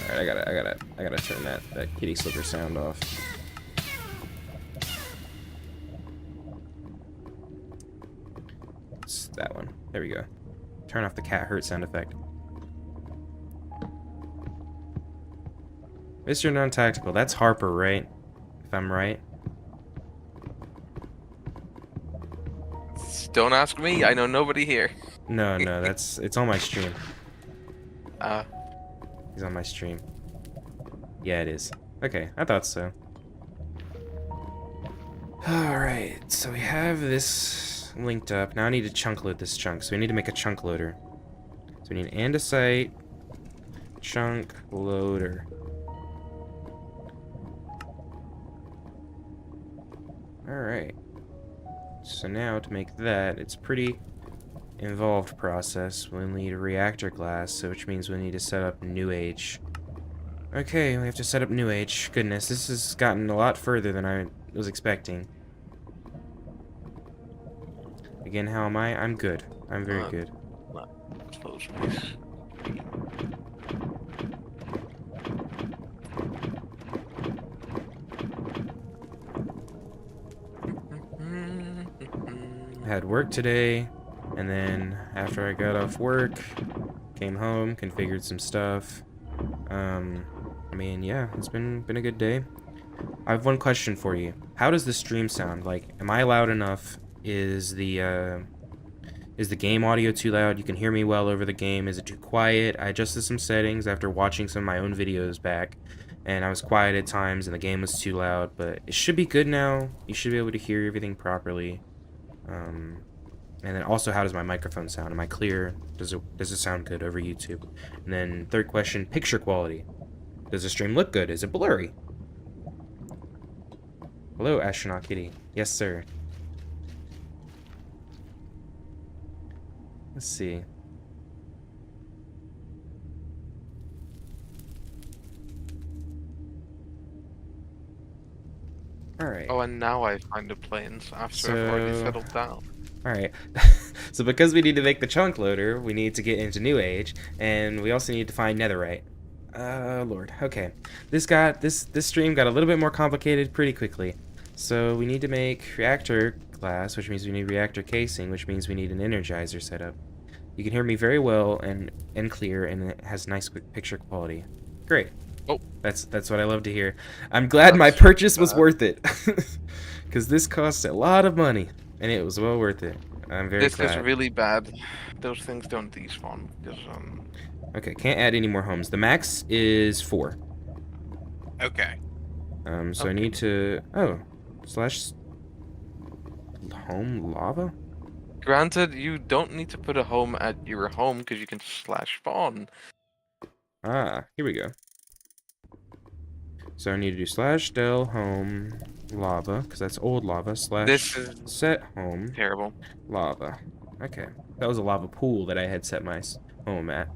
Speaker 2: Alright, I gotta turn that kitty slipper sound off. It's that one. There we go. Turn off the cat hurt sound effect. Mr. Non-Tactical, that's Harper, right? If I'm right.
Speaker 3: Don't ask me. I know nobody here.
Speaker 2: No, it's on my stream.
Speaker 3: Uh,
Speaker 2: He's on my stream. Yeah, it is. Okay, I thought so. Alright, so we have this linked up. Now I need to chunk load this chunk. So we need to make a chunk loader. So we need andesite, chunk loader. Alright. So now to make that, it's a pretty involved process. We'll need a reactor glass, so which means we'll need to set up New Age. Okay, we have to set up New Age. Goodness, this has gotten a lot further than I was expecting. Again, how am I? I'm good. I'm very good.
Speaker 3: Close this.
Speaker 2: I had work today, and then after I got off work, came home, configured some stuff. I mean, yeah, it's been a good day. I have one question for you. How does the stream sound? Like, am I loud enough? Is the game audio too loud? You can hear me well over the game. Is it too quiet? I adjusted some settings after watching some of my own videos back, and I was quiet at times and the game was too loud, but it should be good now. You should be able to hear everything properly. And then also, how does my microphone sound? Am I clear? Does it sound good over YouTube? And then third question, picture quality. Does the stream look good? Is it blurry? Hello, Astronaut Kitty. Yes, sir. Let's see. Alright.
Speaker 3: Oh, and now I find the planes after I've already settled down.
Speaker 2: Alright. So because we need to make the chunk loader, we need to get into New Age, and we also need to find Netherite. Lord. Okay. This stream got a little bit more complicated pretty quickly. So we need to make reactor glass, which means we need reactor casing, which means we need an energizer setup. You can hear me very well and clear, and it has nice picture quality. Great.
Speaker 3: Oh,
Speaker 2: that's what I love to hear. I'm glad my purchase was worth it, because this cost a lot of money, and it was well worth it. I'm very glad.
Speaker 3: This is really bad. Those things don't despawn.
Speaker 2: Okay, can't add any more homes. The max is 4.
Speaker 1: Okay.
Speaker 2: So I need to... Oh. / home lava?
Speaker 3: Granted, you don't need to put a home at your home because you can / spawn.
Speaker 2: Ah, here we go. So I need to do / del home lava, because that's old lava, /
Speaker 3: This is
Speaker 2: set home
Speaker 3: terrible.
Speaker 2: lava. Okay. That was a lava pool that I had set my home at.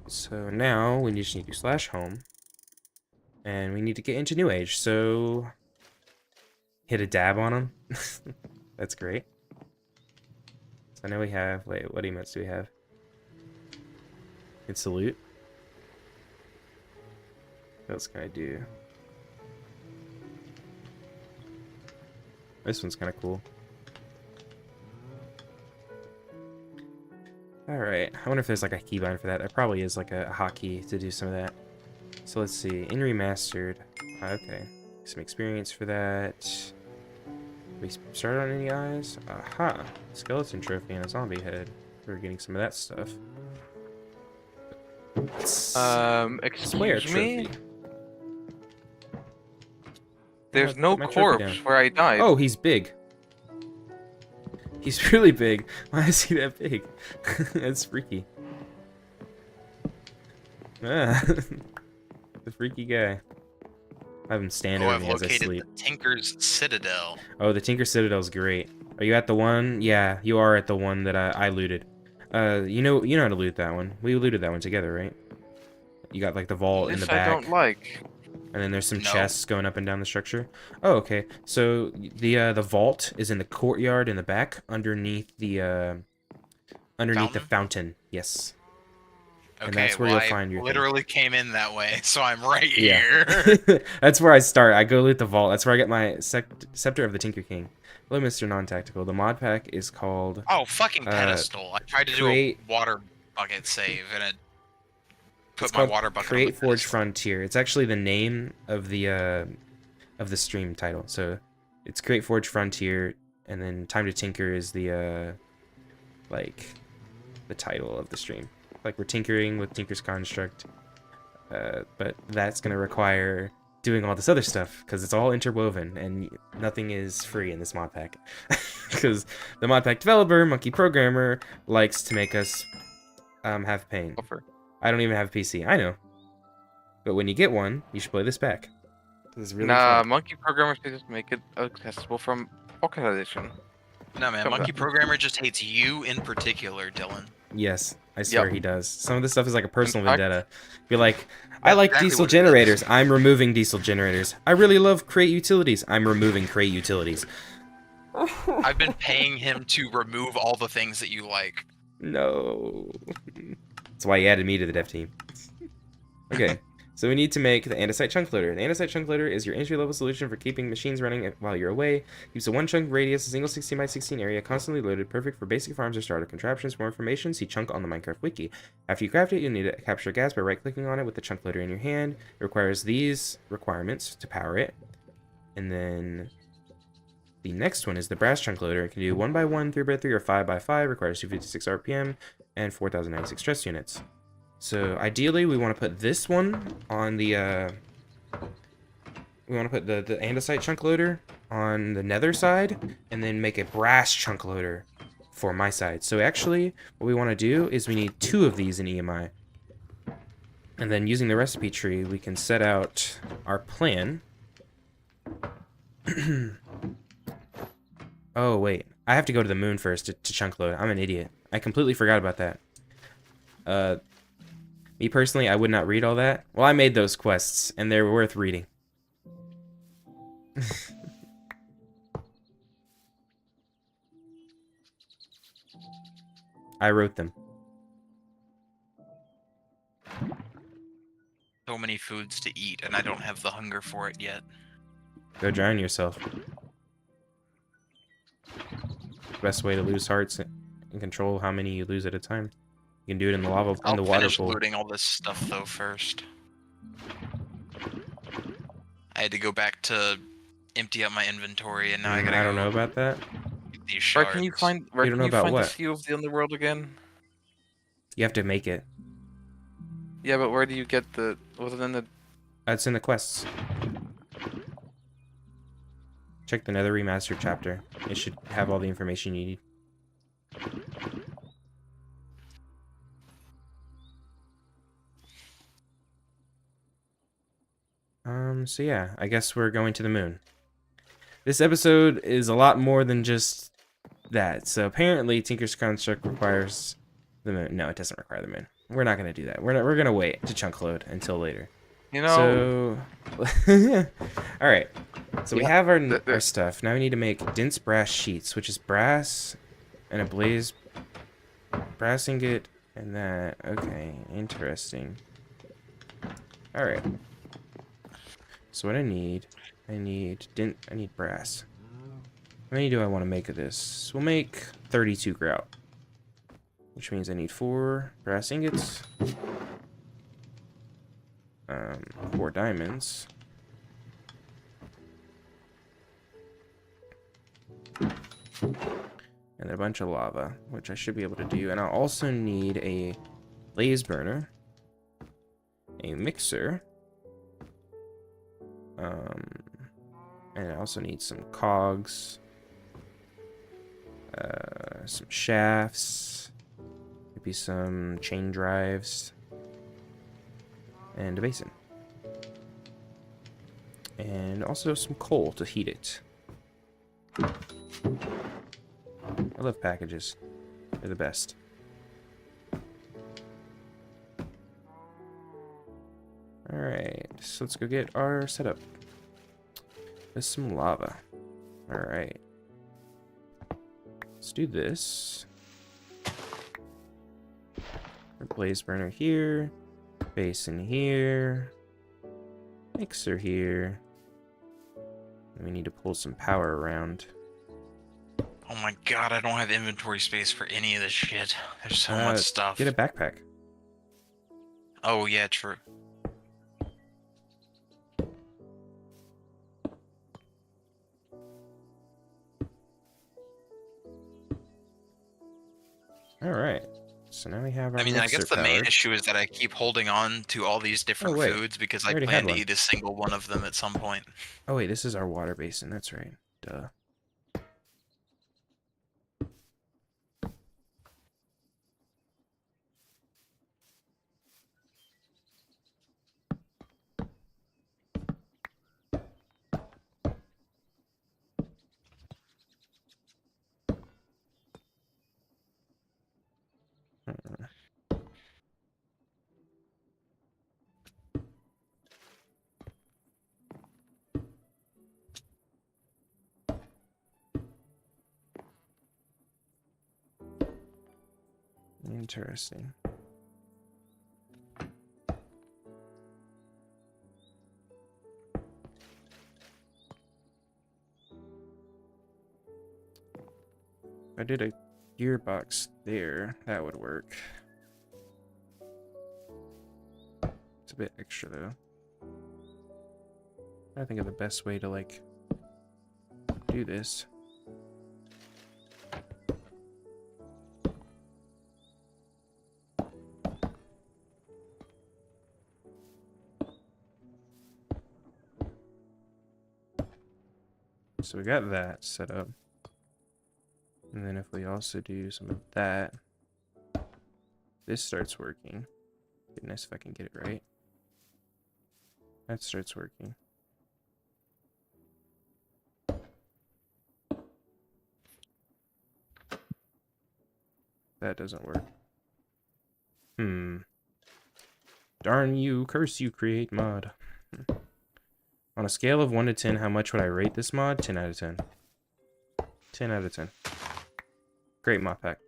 Speaker 2: So now we just need to do / home. And we need to get into New Age, so hit a dab on them. That's great. So now we have, wait, what emotes do we have? Hit salute. What else can I do? This one's kind of cool. Alright, I wonder if there's like a keybind for that. There probably is like a hotkey to do some of that. So let's see, in remastered. Okay, some experience for that. We started on any eyes? Aha! Skeleton trophy and a zombie head. We're getting some of that stuff.
Speaker 3: Excuse me?
Speaker 2: Trophy.
Speaker 3: There's
Speaker 2: Put
Speaker 3: no
Speaker 2: my trophy
Speaker 3: corpse
Speaker 2: down.
Speaker 3: where I died.
Speaker 2: Oh, he's big. He's really big. Why is he that big? That's freaky. Ah. The freaky guy. I have him stand over
Speaker 1: I've
Speaker 2: me as I
Speaker 1: located
Speaker 2: sleep.
Speaker 1: the Tinker's Citadel.
Speaker 2: Oh, the Tinker Citadel's great. Are you at the one? Yeah, you are at the one that I looted. You know how to loot that one. We looted that one together, right? You got like the vault in the
Speaker 3: This
Speaker 2: back.
Speaker 3: I don't like.
Speaker 2: And then there's some
Speaker 1: No.
Speaker 2: chests going up and down the structure. Oh, okay. So the vault is in the courtyard in the back, underneath the fountain. Yes.
Speaker 1: Okay,
Speaker 2: And that's where
Speaker 1: well,
Speaker 2: you'll find your
Speaker 1: I
Speaker 2: thing.
Speaker 1: literally came in that way, so I'm right
Speaker 2: Yeah.
Speaker 1: here.
Speaker 2: That's where I start. I go loot the vault. That's where I get my Scepter of the Tinker King. Hello, Mr. Non-Tactical. The mod pack is called...
Speaker 1: Oh, fucking pedestal. I tried to
Speaker 2: create-
Speaker 1: do a water bucket save, and it
Speaker 2: It's
Speaker 1: put my
Speaker 2: called
Speaker 1: water bucket on
Speaker 2: Create
Speaker 1: the
Speaker 2: Forge
Speaker 1: pedestal.
Speaker 2: Frontier. It's actually the name of the stream title. So it's Create Forge Frontier, and then Time to Tinker is the the title of the stream. Like, we're tinkering with Tinker's Construct, but that's gonna require doing all this other stuff because it's all interwoven and nothing is free in this mod pack. Because the mod pack developer, Monkey Programmer, likes to make us have pain.
Speaker 3: Offer.
Speaker 2: I don't even have a PC. I know. But when you get one, you should play this back. This is really
Speaker 3: Nah,
Speaker 2: fun.
Speaker 3: Monkey Programmer should just make it accessible from Pocket Edition.
Speaker 1: No, man,
Speaker 3: Come
Speaker 1: Monkey
Speaker 3: on.
Speaker 1: Programmer just hates you in particular, Dylan.
Speaker 2: Yes, I swear
Speaker 3: Yep.
Speaker 2: he does. Some of this stuff is like a personal
Speaker 3: fact-
Speaker 2: vendetta. Be like, I like
Speaker 1: exactly
Speaker 2: diesel
Speaker 1: what it is.
Speaker 2: generators. I'm removing diesel generators. I really love create utilities. I'm removing create utilities.
Speaker 1: I've been paying him to remove all the things that you like.
Speaker 2: No. That's why he added me to the dev team. Okay, so we need to make the andesite chunk loader. The andesite chunk loader is your entry-level solution for keeping machines running while you're away. Use a one chunk radius, a single 16 by 16 area, constantly loaded, perfect for basic farms or starter contraptions. For more information, see chunk on the Minecraft wiki. After you craft it, you'll need to capture gas by right-clicking on it with the chunk loader in your hand. It requires these requirements to power it. And then the next one is the brass chunk loader. It can do 1x1, 3x3, or 5x5. Requires 256 RPM and 4096 stress units. So ideally, we want to put this one on the. We want to put the andesite chunk loader on the nether side, and then make a brass chunk loader for my side. So actually, what we want to do is we need 2 of these in EMI. And then using the recipe tree, we can set out our plan. Oh, wait. I have to go to the moon first to chunk load. I'm an idiot. I completely forgot about that. Me personally, I would not read all that. Well, I made those quests, and they're worth reading. I wrote them.
Speaker 1: So many foods to eat, and I don't have the hunger for it yet.
Speaker 2: Go drown yourself. Best way to lose hearts and control how many you lose at a time. You can do it in the lava, in the water
Speaker 1: finish
Speaker 2: pool.
Speaker 1: looting all this stuff though first. I had to go back to empty out my inventory, and now I gotta.
Speaker 2: I don't know about that.
Speaker 1: Get these
Speaker 3: Where
Speaker 1: shards.
Speaker 3: can you find? Where
Speaker 2: You don't
Speaker 3: can
Speaker 2: know
Speaker 3: you
Speaker 2: about
Speaker 3: find
Speaker 2: what?
Speaker 3: the Sea of the Underworld again?
Speaker 2: You have to make it.
Speaker 3: Yeah, but where do you get the? Was it in the?
Speaker 2: It's in the quests. Check the Nether Remastered chapter. It should have all the information you need. So yeah, I guess we're going to the moon. This episode is a lot more than just that. So apparently Tinker's Construct requires the moon. No, it doesn't require the moon. We're not going to do that. We're going to wait to chunk load until later.
Speaker 3: You know.
Speaker 2: So, all right. So we
Speaker 3: Yeah,
Speaker 2: have our stuff. Now we need to make dense brass sheets, which is brass and a blaze brass ingot and that. Okay, interesting. All right. So what I need brass. How many do I want to make of this? We'll make 32 grout, which means I need 4 brass ingots, 4 diamonds, and a bunch of lava, which I should be able to do. And I'll also need a blaze burner, a mixer, and I also need some cogs, some shafts, maybe some chain drives, and a basin. And also some coal to heat it. I love packages. They're the best. Alright, so let's go get our setup. There's some lava. Alright. Let's do this. Blaze burner here. Basin here. Mixer here. And we need to pull some power around.
Speaker 1: Oh my god, I don't have inventory space for any of this shit. There's so much stuff.
Speaker 2: Get a backpack.
Speaker 1: Oh yeah, true.
Speaker 2: Alright. So now we have our
Speaker 1: I mean, I guess
Speaker 2: mixer
Speaker 1: the main
Speaker 2: power.
Speaker 1: issue is that I keep holding on to all these different
Speaker 2: wait.
Speaker 1: foods because
Speaker 2: I
Speaker 1: I
Speaker 2: already
Speaker 1: plan
Speaker 2: had
Speaker 1: to
Speaker 2: one.
Speaker 1: eat a single one of them at some point.
Speaker 2: Oh wait, this is our water basin. That's right. Duh. Interesting. If I did a gearbox there, that would work. It's a bit extra though. I think of the best way to like do this. So we got that set up. And then if we also do some of that, this starts working. Goodness, if I can get it right. That starts working. That doesn't work. Darn you, curse you, create mod. On a scale of 1 to 10, how much would I rate this mod? 10 out of 10. 10 out of 10. Great mod pack.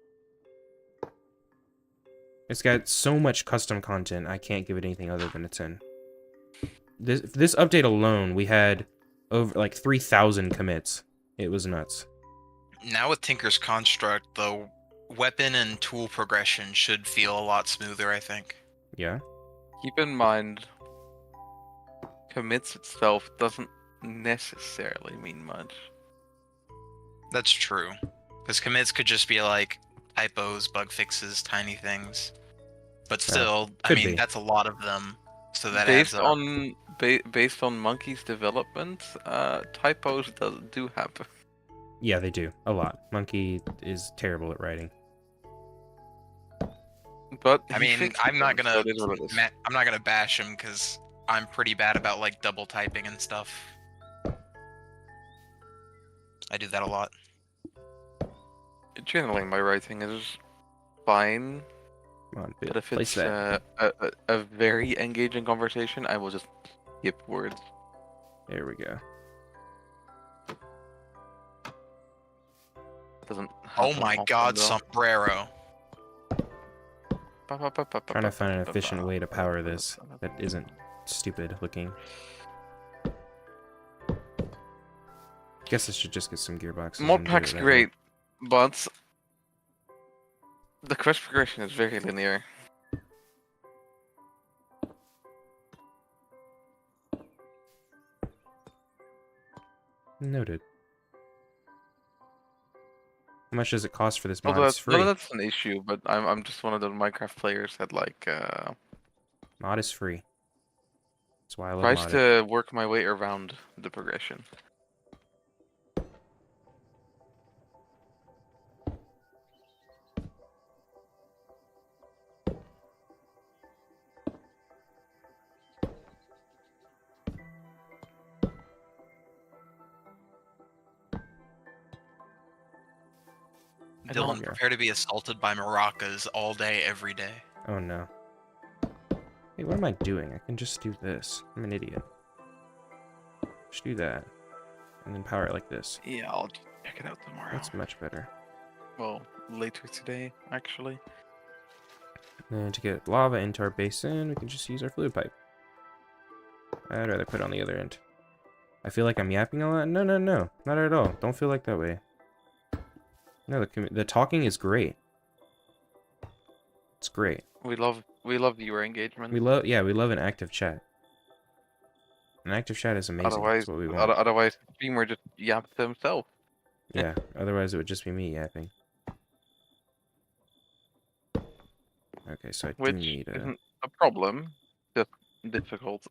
Speaker 2: It's got so much custom content, I can't give it anything other than a 10. This update alone, we had over like 3,000 commits. It was nuts.
Speaker 1: Now with Tinker's Construct, the weapon and tool progression should feel a lot smoother, I think.
Speaker 2: Yeah?
Speaker 3: Keep in mind, commits itself doesn't necessarily mean much.
Speaker 1: That's true. Because commits could just be like typos, bug fixes, tiny things. But still, I
Speaker 2: could
Speaker 1: mean,
Speaker 2: be.
Speaker 1: that's a lot of them. So that
Speaker 3: Based
Speaker 1: adds up.
Speaker 3: on based on Monkey's development, typos do happen.
Speaker 2: Yeah, they do. A lot. Monkey is terrible at writing.
Speaker 3: But
Speaker 1: I
Speaker 3: he
Speaker 1: mean,
Speaker 3: fixed
Speaker 1: I'm not
Speaker 3: them, so
Speaker 1: gonna
Speaker 3: it is what it is.
Speaker 1: I'm not gonna bash him because I'm pretty bad about like double typing and stuff. I do that a lot.
Speaker 3: Generally, my writing is fine,
Speaker 2: Come on,
Speaker 3: but if
Speaker 2: place
Speaker 3: it's
Speaker 2: that.
Speaker 3: a very engaging conversation, I will just skip words.
Speaker 2: There we go.
Speaker 3: Doesn't.
Speaker 1: Oh
Speaker 3: happen
Speaker 1: my
Speaker 3: often,
Speaker 1: god,
Speaker 3: though.
Speaker 1: sombrero.
Speaker 2: Trying to find an efficient way to power this that isn't stupid looking. Guess I should just get some gearboxes.
Speaker 3: Mod
Speaker 2: and do
Speaker 3: pack's
Speaker 2: it that way.
Speaker 3: great, but the quest progression is very linear.
Speaker 2: Noted. How much does it cost for this mod?
Speaker 3: Although
Speaker 2: It's free.
Speaker 3: that's an issue, but I'm just one of those Minecraft players that like
Speaker 2: Mod is free. That's why I love
Speaker 3: tries
Speaker 2: modding.
Speaker 3: to work my way around the progression.
Speaker 1: Dylan,
Speaker 2: Yeah.
Speaker 1: prepare to be assaulted by maracas all day, every day.
Speaker 2: Oh no. Hey, what am I doing? I can just do this. I'm an idiot. Just do that. And then power it like this.
Speaker 3: Yeah, I'll check it out tomorrow.
Speaker 2: That's much better.
Speaker 3: Well, later today, actually.
Speaker 2: And to get lava into our basin, we can just use our fluid pipe. I'd rather put it on the other end. I feel like I'm yapping a lot. No, no, no. Not at all. Don't feel like that way. No, the talking is great. It's great.
Speaker 3: We love viewer engagement.
Speaker 2: We love an active chat. An active chat is amazing.
Speaker 3: Otherwise,
Speaker 2: That's what we want.
Speaker 3: otherwise, the streamer just yaps to himself.
Speaker 2: Yeah, otherwise it would just be me yapping. Okay, so I do
Speaker 3: Which
Speaker 2: need a...
Speaker 3: isn't a problem, just difficult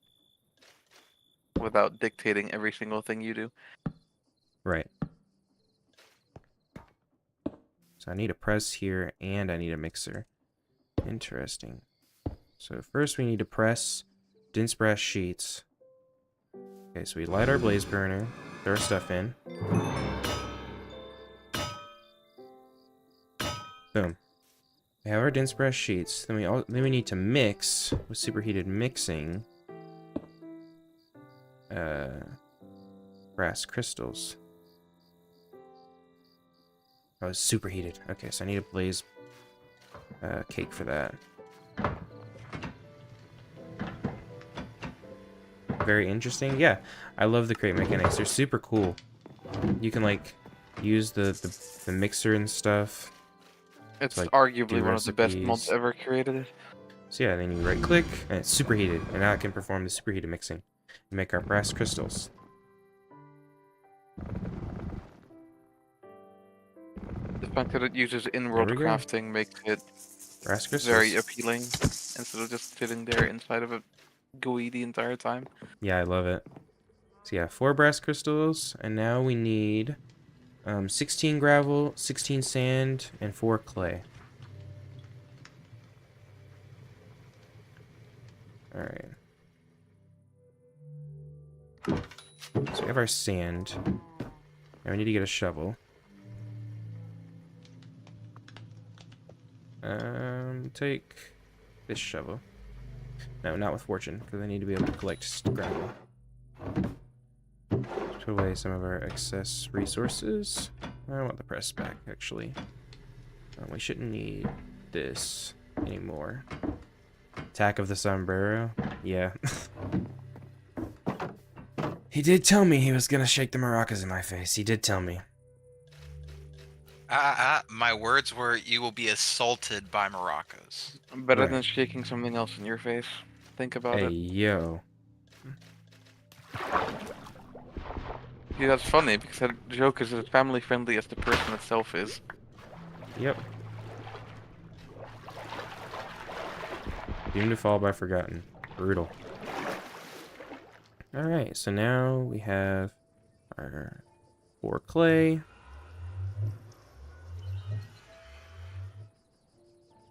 Speaker 3: without dictating every single thing you do.
Speaker 2: Right. So I need a press here, and I need a mixer. Interesting. So first we need to press dense brass sheets. Okay, so we light our blaze burner, throw our stuff in. Boom. We have our dense brass sheets. Then we need to mix with superheated mixing brass crystals. Oh, it's superheated. Okay, so I need a blaze cake for that. Very interesting. Yeah, I love the crate mechanics. They're super cool. You can like use the mixer and stuff.
Speaker 3: It's
Speaker 2: like,
Speaker 3: arguably
Speaker 2: do
Speaker 3: one of the best mods
Speaker 2: recipes.
Speaker 3: ever created.
Speaker 2: So yeah, then you right click and it's superheated, and now it can perform the superheated mixing and make our brass crystals.
Speaker 3: The fact that it uses in-world
Speaker 2: There we go.
Speaker 3: crafting makes it
Speaker 2: Brass crystals.
Speaker 3: very appealing instead of just sitting there inside of a GUI the entire time.
Speaker 2: Yeah, I love it. So yeah, 4 brass crystals, and now we need 16 gravel, 16 sand, and 4 clay. Alright. So we have our sand. Now we need to get a shovel. Take this shovel. No, not with fortune, because I need to be able to collect gravel. Put away some of our excess resources. I want the press back, actually. We shouldn't need this anymore. Attack of the sombrero. Yeah. He did tell me he was gonna shake the maracas in my face. He did tell me.
Speaker 1: My words were, you will be assaulted by maracas.
Speaker 3: Better
Speaker 2: Right.
Speaker 3: than shaking something else in your face. Think about
Speaker 2: Hey,
Speaker 3: it.
Speaker 2: yo.
Speaker 3: Yeah, that's funny because that joke is as family friendly as the person itself is.
Speaker 2: Yep. Doomed to fall by forgotten. Brutal. Alright, so now we have our 4 clay.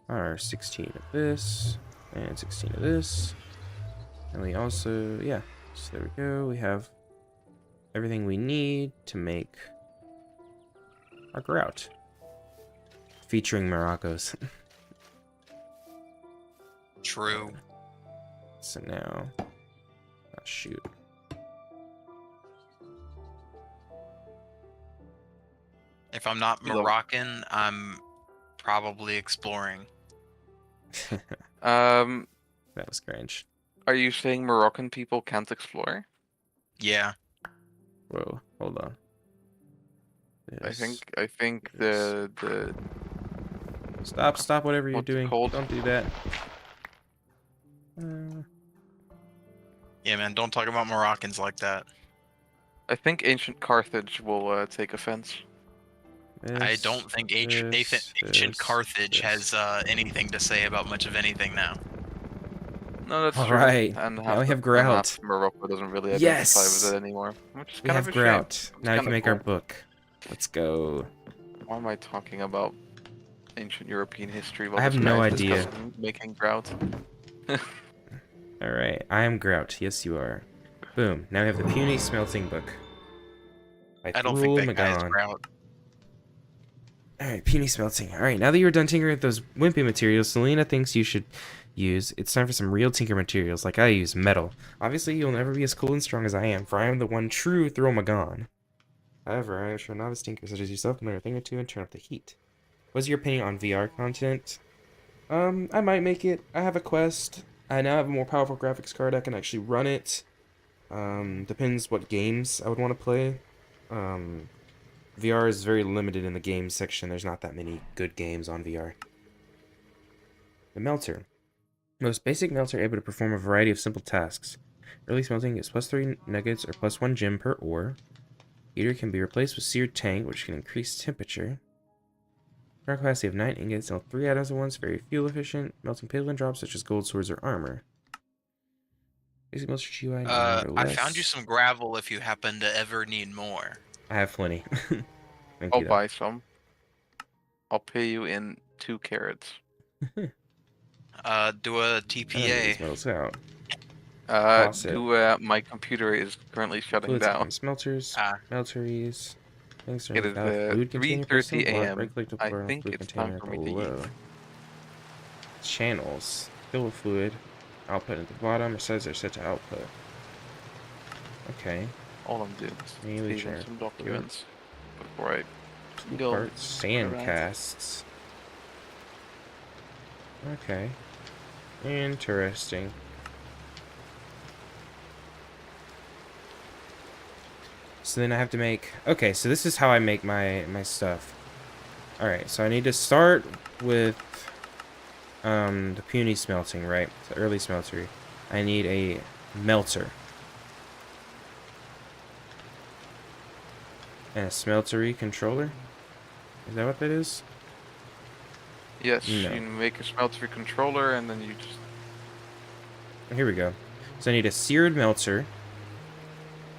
Speaker 2: Our 16 of this. And 16 of this. And we also, yeah. So there we go. We have everything we need to make our grout. Featuring maracas.
Speaker 1: True.
Speaker 2: So now, oh, shoot.
Speaker 1: If I'm not
Speaker 3: You love-
Speaker 1: Moroccan, I'm probably exploring.
Speaker 3: Um,
Speaker 2: That was cringe.
Speaker 3: are you saying Moroccan people can't explore?
Speaker 1: Yeah.
Speaker 2: Whoa, hold on.
Speaker 3: I think
Speaker 2: this.
Speaker 3: the
Speaker 2: Stop whatever you're
Speaker 3: What's it
Speaker 2: doing.
Speaker 3: called?
Speaker 2: Don't do that.
Speaker 1: Yeah, man, don't talk about Moroccans like that.
Speaker 3: I think ancient Carthage will take offense.
Speaker 1: I don't think ancient Carthage
Speaker 2: this.
Speaker 1: has anything to say about much of anything now.
Speaker 3: No, that's
Speaker 2: All
Speaker 3: true.
Speaker 2: right,
Speaker 3: And
Speaker 2: now we have
Speaker 3: and
Speaker 2: grout.
Speaker 3: half Morocco doesn't really
Speaker 2: Yes!
Speaker 3: identify with it anymore, which is
Speaker 2: We
Speaker 3: kind
Speaker 2: have
Speaker 3: of a shame.
Speaker 2: grout.
Speaker 3: It's
Speaker 2: Now we
Speaker 3: kinda
Speaker 2: can make our
Speaker 3: cool.
Speaker 2: book. Let's go.
Speaker 3: Why am I talking about ancient European history while
Speaker 2: I have
Speaker 3: this
Speaker 2: no
Speaker 3: guy is
Speaker 2: idea.
Speaker 3: discussing making grout?
Speaker 2: Alright, I am grout. Yes, you are. Boom. Now we have the puny smelting book. By
Speaker 1: I don't think
Speaker 2: Thule
Speaker 1: that guy is
Speaker 2: Magan.
Speaker 1: proud.
Speaker 2: Alright, puny smelting. Alright, now that you're done tinkering with those wimpy materials, Selena thinks you should use, it's time for some real tinker materials, like I use metal. Obviously, you'll never be as cool and strong as I am, for I am the one true Thule Magan. However, I am sure novice tinkers such as yourself can learn a thing or two and turn up the heat. What's your opinion on VR content? I might make it. I have a Quest. I now have a more powerful graphics card. I can actually run it. Depends what games I would want to play. VR is very limited in the games section. There's not that many good games on VR. The melter. Most basic melts are able to perform a variety of simple tasks. Early smelting is +3 nuggets or +1 gem per ore. Heater can be replaced with seared tank, which can increase temperature. Power capacity of 9 ingots, melt 3 items at once, very fuel efficient. Melting piddling drops such as gold swords or armor. Basic melts for GUI, 9 or
Speaker 1: I
Speaker 2: less.
Speaker 1: found you some gravel if you happen to ever need more.
Speaker 2: I have plenty. Thank
Speaker 3: I'll
Speaker 2: you. though.
Speaker 3: buy some. I'll pay you in 2 carrots.
Speaker 1: Do a
Speaker 2: I don't need these
Speaker 1: TPA.
Speaker 2: metals out.
Speaker 3: My computer is currently shutting
Speaker 2: Fluids
Speaker 3: down.
Speaker 2: from smelters,
Speaker 1: Ah.
Speaker 2: melteries. Thanks to
Speaker 3: It is,
Speaker 2: fluid container. Press
Speaker 3: 3:30
Speaker 2: the block,
Speaker 3: AM.
Speaker 2: right click to
Speaker 3: I
Speaker 2: pour on
Speaker 3: think
Speaker 2: fluid
Speaker 3: it's time
Speaker 2: container
Speaker 3: for me to
Speaker 2: below.
Speaker 3: eat.
Speaker 2: Channels. Fill with fluid. Output at the bottom. Or says they're set to output. Okay.
Speaker 3: All I'm doing is
Speaker 2: Melee
Speaker 3: saving
Speaker 2: share.
Speaker 3: some documents before I
Speaker 2: Two
Speaker 3: go.
Speaker 2: parts. Sand
Speaker 3: around.
Speaker 2: casts. Okay. Interesting. So then I have to make... Okay, so this is how I make my stuff. Alright, so I need to start with the puny smelting, right? The early smeltery. I need a melter. And a smeltery controller? Is that what that is?
Speaker 3: Yes,
Speaker 2: No.
Speaker 3: you make a smeltery controller and then you just...
Speaker 2: Here we go. So I need a seared melter.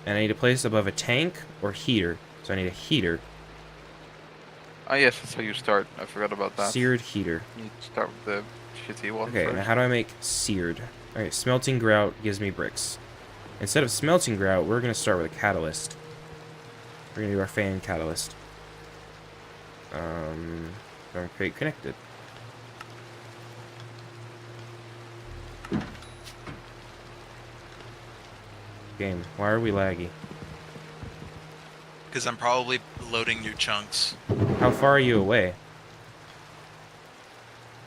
Speaker 2: And I need to place above a tank or heater. So I need a heater.
Speaker 3: Ah yes, that's how you start. I forgot about that.
Speaker 2: Seared heater.
Speaker 3: You start with the shitty one
Speaker 2: Okay,
Speaker 3: first.
Speaker 2: now how do I make seared? Alright, smelting grout gives me bricks. Instead of smelting grout, we're going to start with a catalyst. We're going to do our fan catalyst. Don't create connected. Game, why are we laggy?
Speaker 1: Because I'm probably loading new chunks.
Speaker 2: How far are you away?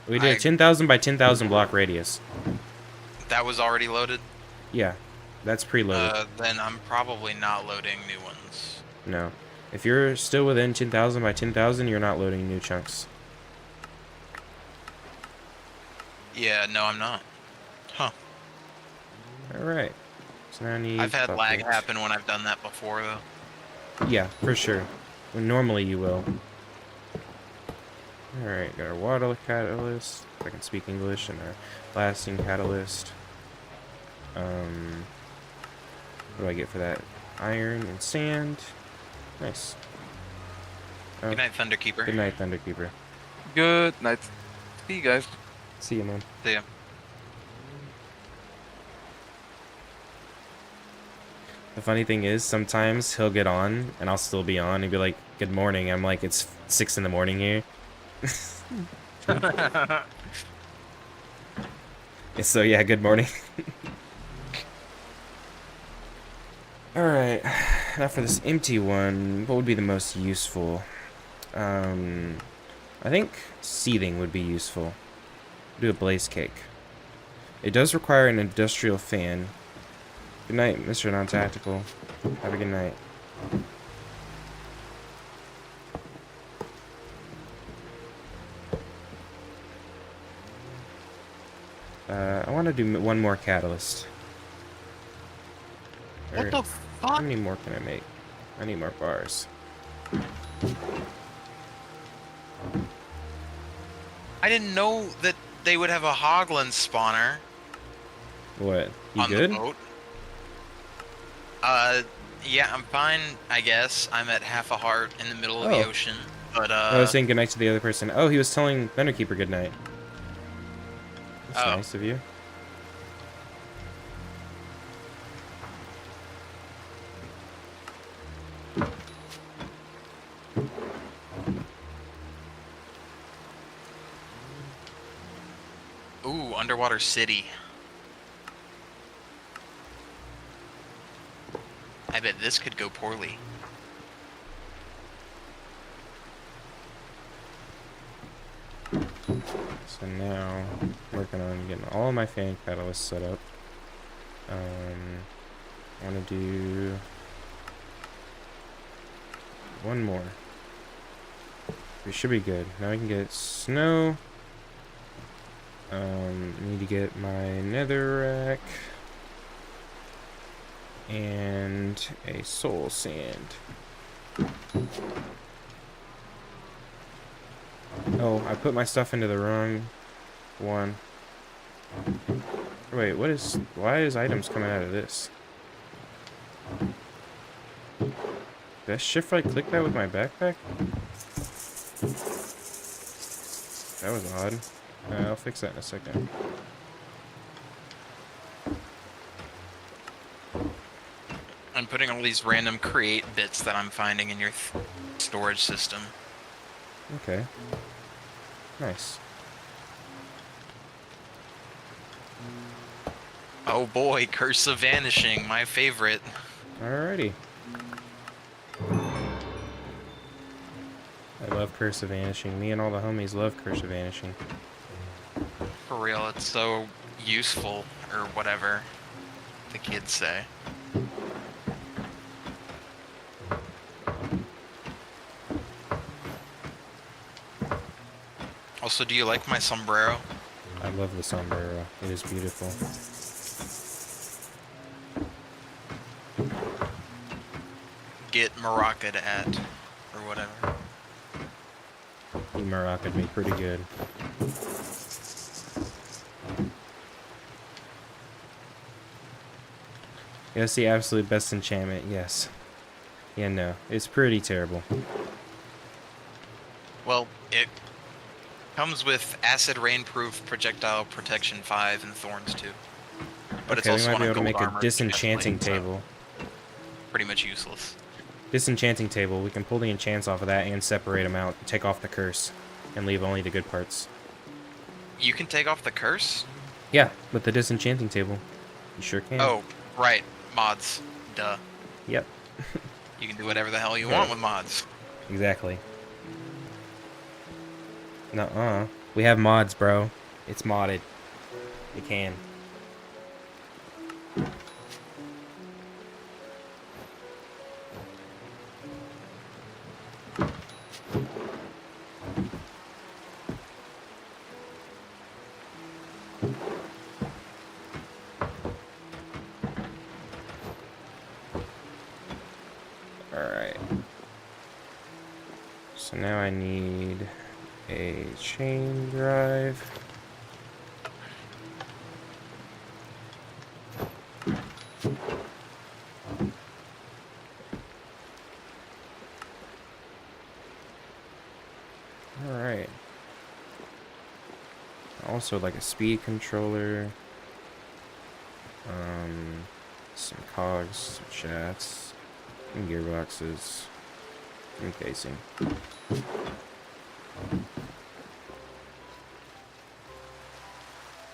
Speaker 2: We did a
Speaker 1: I-
Speaker 2: 10,000 by 10,000 block radius.
Speaker 1: That was already loaded.
Speaker 2: Yeah, that's preloaded.
Speaker 1: Then I'm probably not loading new ones.
Speaker 2: No. If you're still within 10,000 by 10,000, you're not loading new chunks.
Speaker 1: Yeah, no, I'm not. Huh.
Speaker 2: Alright. So now I need...
Speaker 1: I've had lag
Speaker 2: buckets.
Speaker 1: happen when I've done that before, though.
Speaker 2: Yeah, for sure. Well, normally you will. Alright, got our water catalyst, if I can speak English, and our blasting catalyst. What do I get for that? Iron and sand. Nice. Oh,
Speaker 1: Good night, Thunderkeeper.
Speaker 2: good night, Thunderkeeper.
Speaker 3: Good night. See you guys.
Speaker 2: See you, man.
Speaker 1: See ya.
Speaker 2: The funny thing is, sometimes he'll get on, and I'll still be on, and be like, good morning. I'm like, it's 6 in the morning here. So yeah, good morning. Alright, now for this empty one, what would be the most useful? I think seething would be useful. Do a blaze cake. It does require an industrial fan. Good night, Mr. Non-Tactical. Have a good night. I want to do one more catalyst.
Speaker 1: What
Speaker 2: Or-
Speaker 1: the
Speaker 2: How
Speaker 1: fuck?
Speaker 2: many more can I make? I need more bars.
Speaker 1: I didn't know that they would have a Hoglin spawner
Speaker 2: What? You
Speaker 1: on
Speaker 2: good?
Speaker 1: the boat. Yeah, I'm fine, I guess. I'm at half a heart in the middle of the
Speaker 2: Oh.
Speaker 1: ocean. But,
Speaker 2: I was saying goodnight to the other person. Oh, he was telling Thunderkeeper goodnight. That's
Speaker 1: Oh.
Speaker 2: nice of you.
Speaker 1: ooh, underwater city. I bet this could go poorly.
Speaker 2: So now, working on getting all my fan catalysts set up. I want to do one more. We should be good. Now we can get snow. Need to get my netherrack and a soul sand. Oh, I put my stuff into the wrong one. Wait, why is items coming out of this? Did I shift right click that with my backpack? That was odd. I'll fix that in a second.
Speaker 1: I'm putting all these random create bits that I'm finding in your storage system.
Speaker 2: Okay. Nice.
Speaker 1: Oh boy, Curse of Vanishing, my favorite.
Speaker 2: Alrighty. I love Curse of Vanishing. Me and all the homies love Curse of Vanishing.
Speaker 1: For real, it's so useful, or whatever the kids say. Also, do you like my sombrero?
Speaker 2: I love the sombrero. It is beautiful.
Speaker 1: Get Moroccoed at, or whatever.
Speaker 2: You Moroccoed me pretty good. Yes, the absolute best enchantment, yes. Yeah, no. It's pretty terrible.
Speaker 1: Well, it comes with Acid Rainproof, Projectile Protection 5, and Thorns 2. But it's
Speaker 2: Okay, we
Speaker 1: also
Speaker 2: might
Speaker 1: on
Speaker 2: be
Speaker 1: a
Speaker 2: able to
Speaker 1: gold
Speaker 2: make a
Speaker 1: armor
Speaker 2: disenchanting
Speaker 1: chestplate, so
Speaker 2: table.
Speaker 1: pretty much useless.
Speaker 2: Disenchanting table. We can pull the enchants off of that and separate them out. Take off the curse. And leave only the good parts.
Speaker 1: You can take off the curse?
Speaker 2: Yeah, with the disenchanting table. You sure can.
Speaker 1: Oh, right. Mods. Duh.
Speaker 2: Yep.
Speaker 1: You can do whatever the hell you
Speaker 2: Right.
Speaker 1: want with mods.
Speaker 2: Exactly. Nuh-uh. We have mods, bro. It's modded. You can. Alright. So now I need a chain drive. Alright. Also like a speed controller. Some cogs, some shafts, some gearboxes, some casing.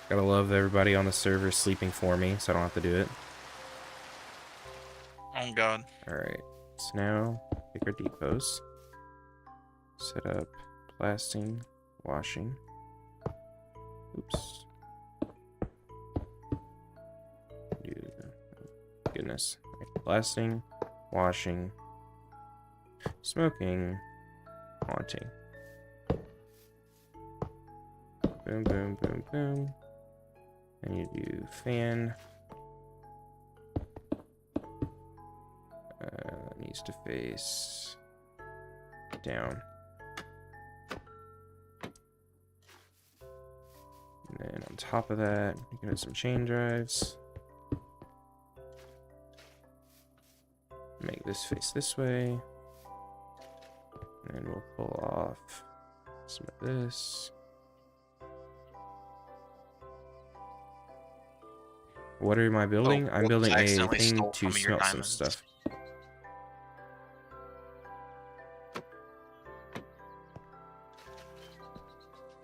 Speaker 2: Gotta love everybody on the server sleeping for me, so I don't have to do it.
Speaker 1: Oh god.
Speaker 2: Alright, so now pick our depots. Set up blasting, washing. Oops. Goodness. Right, blasting, washing, smoking, haunting. Boom, boom, boom, boom. And you do fan. Needs to face down. And then on top of that, you can have some chain drives. Make this face this way. And we'll pull off some of this. What am I building? I'm
Speaker 1: whoops,
Speaker 2: building
Speaker 1: I
Speaker 2: a
Speaker 1: accidentally
Speaker 2: thing
Speaker 1: stole
Speaker 2: to
Speaker 1: some of your
Speaker 2: smelt some
Speaker 1: diamonds.
Speaker 2: stuff.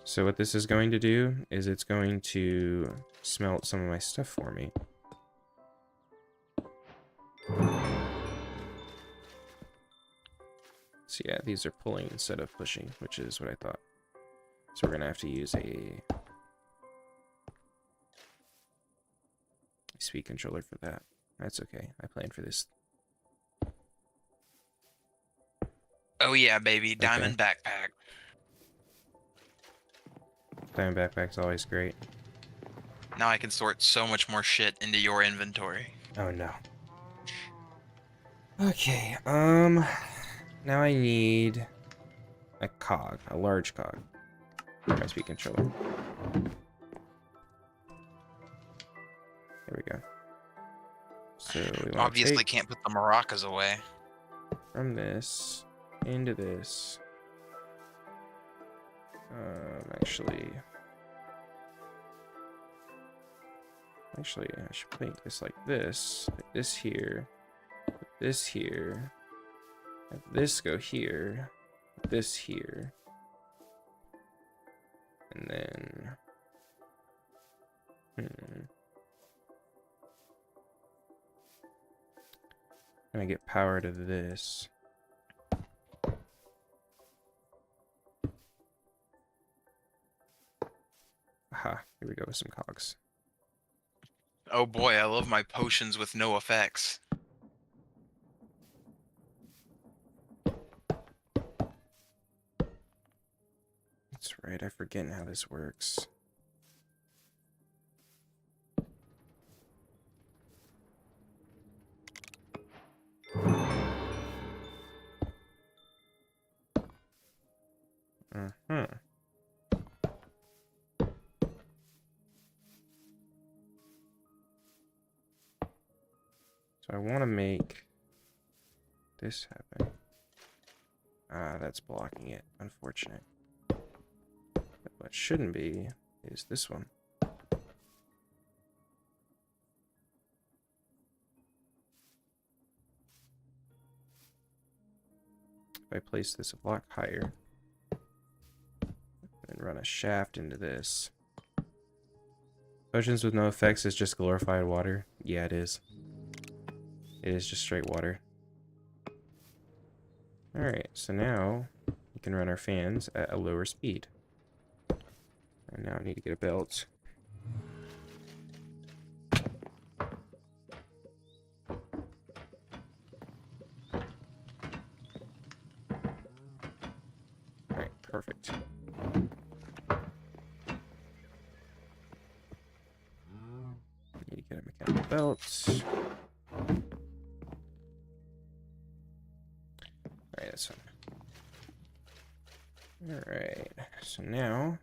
Speaker 2: So what this is going to do is it's going to smelt some of my stuff for me. So yeah, these are pulling instead of pushing, which is what I thought. So we're gonna have to use a speed controller for that. That's okay. I planned for this.
Speaker 1: Oh yeah, baby. Diamond backpack.
Speaker 2: Diamond backpack's always great.
Speaker 1: Now I can sort so much more shit into your inventory.
Speaker 2: Oh no. Okay, now I need a cog, a large cog for my speed controller. There we go. So we want
Speaker 1: Obviously
Speaker 2: to take
Speaker 1: can't put the maracas away.
Speaker 2: from this into this. Actually, I should make this like this. Put this here. Put this here. Have this go here. Put this here. And then... Gonna get power to this. Aha, here we go with some cogs.
Speaker 1: Oh boy, I love my potions with no effects.
Speaker 2: That's right, I forget how this works. Uh-huh. So I want to make this happen. Ah, that's blocking it. Unfortunate. But what shouldn't be is this one. If I place this a block higher and run a shaft into this. Potions with no effects is just glorified water. Yeah, it is. It is just straight water. Alright, so now we can run our fans at a lower speed. And now I need to get a belt. Alright, perfect. Need to get a mechanical belt. Alright, that's fine. Alright, so now,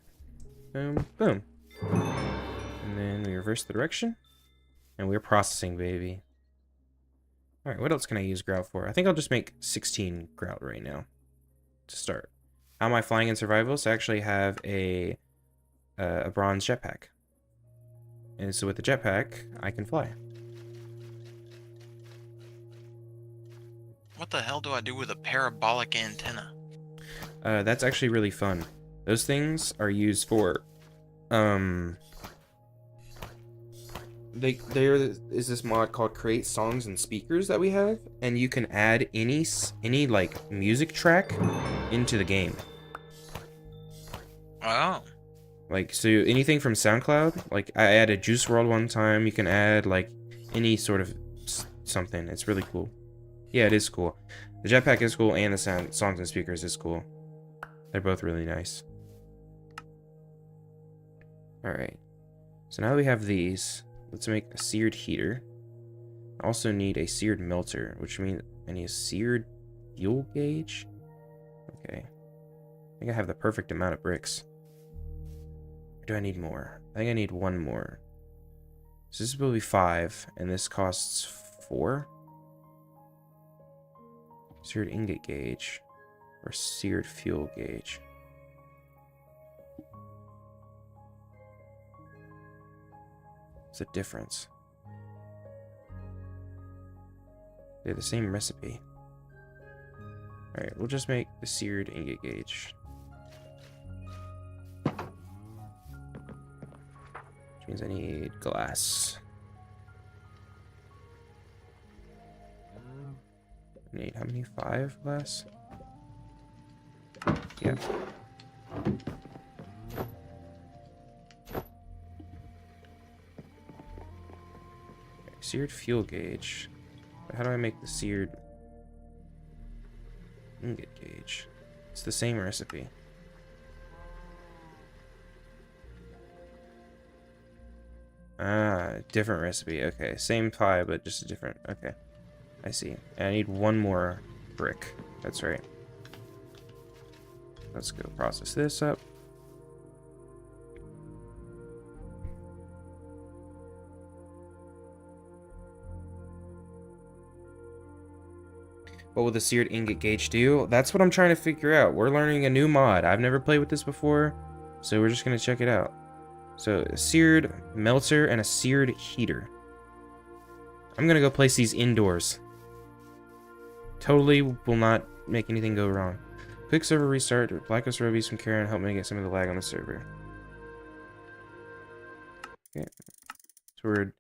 Speaker 2: boom, boom. And then we reverse the direction. And we're processing, baby. Alright, what else can I use grout for? I think I'll just make 16 grout right now to start. How am I flying in survival? So I actually have a bronze jetpack. And so with the jetpack, I can fly.
Speaker 1: What the hell do I do with a parabolic antenna?
Speaker 2: That's actually really fun. Those things are used for, there is this mod called Create Songs and Speakers that we have, and you can add any like music track into the game.
Speaker 1: Oh.
Speaker 2: Like, so anything from SoundCloud, like I added Juice WRLD one time, you can add like any sort of something. It's really cool. Yeah, it is cool. The jetpack is cool, and the songs and speakers is cool. They're both really nice. Alright. So now that we have these, let's make a seared heater. I also need a seared melter, which means I need a seared fuel gauge. Okay. I think I have the perfect amount of bricks. Or do I need more? I think I need one more. So this will be 5, and this costs 4. Seared ingot gauge. Or seared fuel gauge. What's the difference? They're the same recipe. Alright, we'll just make the seared ingot gauge. Which means I need glass. I need how many? 5 glass? Yeah. Okay, seared fuel gauge. But how do I make the seared ingot gauge? It's the same recipe. Ah, different recipe. Okay, same pie, but just a different. Okay, I see. And I need one more brick. That's right. Let's go process this up. What will the seared ingot gauge do? That's what I'm trying to figure out. We're learning a new mod. I've never played with this before, so we're just going to check it out. So, a seared melter and a seared heater. I'm going to go place these indoors. Totally will not make anything go wrong. Quick server restart. Black Ops Robies from Karen help mitigate some of the lag on the server. Okay. So we're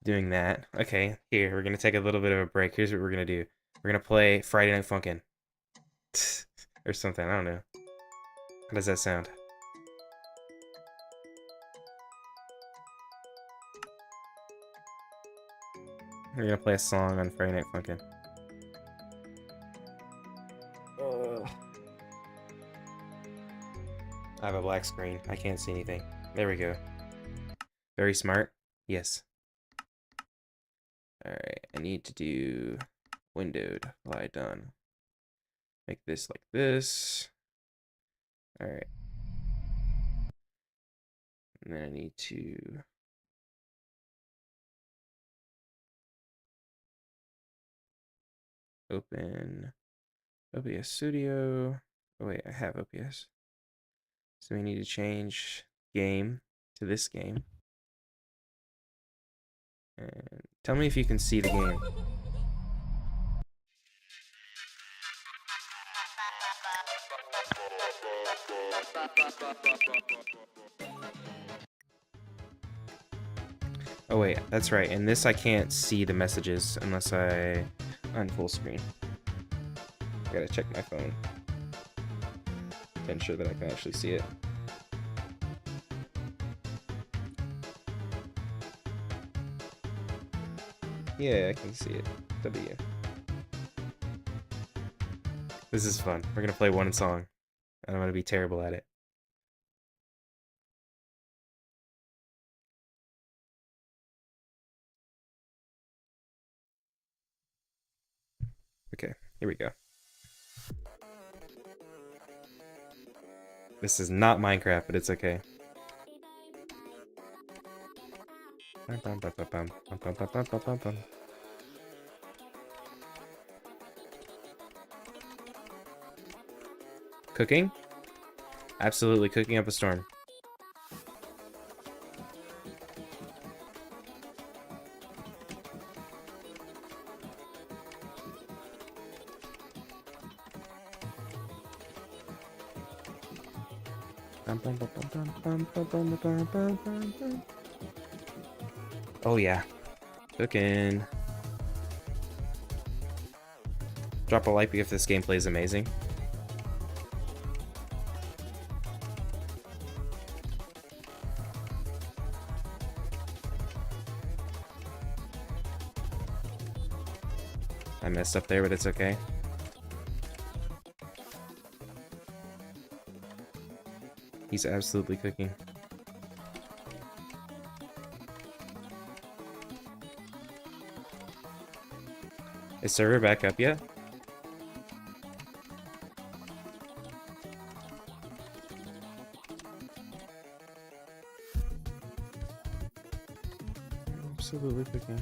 Speaker 2: doing that. Okay, here, we're going to take a little bit of a break. Here's what we're going to do. We're going to play Friday Night Funkin'. Or something, I don't know. How does that sound? We're gonna play a song on Friday Night Funkin'. I have a black screen. I can't see anything. There we go. Very smart. Yes. Alright, I need to do windowed. Lie done. Make this like this. Alright. And then I need to open OBS Studio. Oh wait, I have OBS. So we need to change game to this game. And tell me if you can see the game. Oh wait, that's right. In this I can't see the messages unless I on full screen. I gotta check my phone to ensure that I can actually see it. Yeah, I can see it. W. This is fun. We're gonna play one song. I'm gonna be terrible at it. Okay, here we go. This is not Minecraft, but it's okay. Cooking? Absolutely cooking up a storm. Oh yeah, cooking. Drop a like if this gameplay is amazing. I messed up there, but it's okay. He's absolutely cooking. Is server back up yet? Absolutely cooking.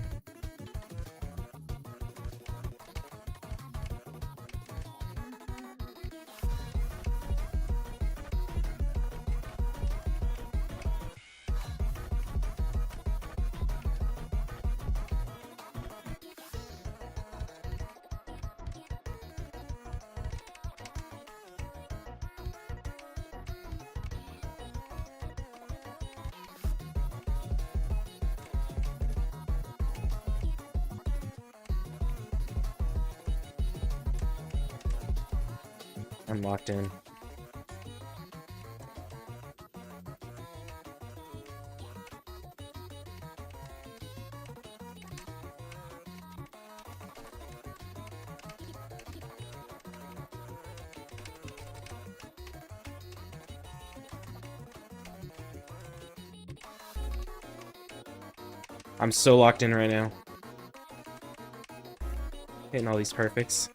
Speaker 2: I'm locked in. I'm so locked in right now. Hitting all these perfects.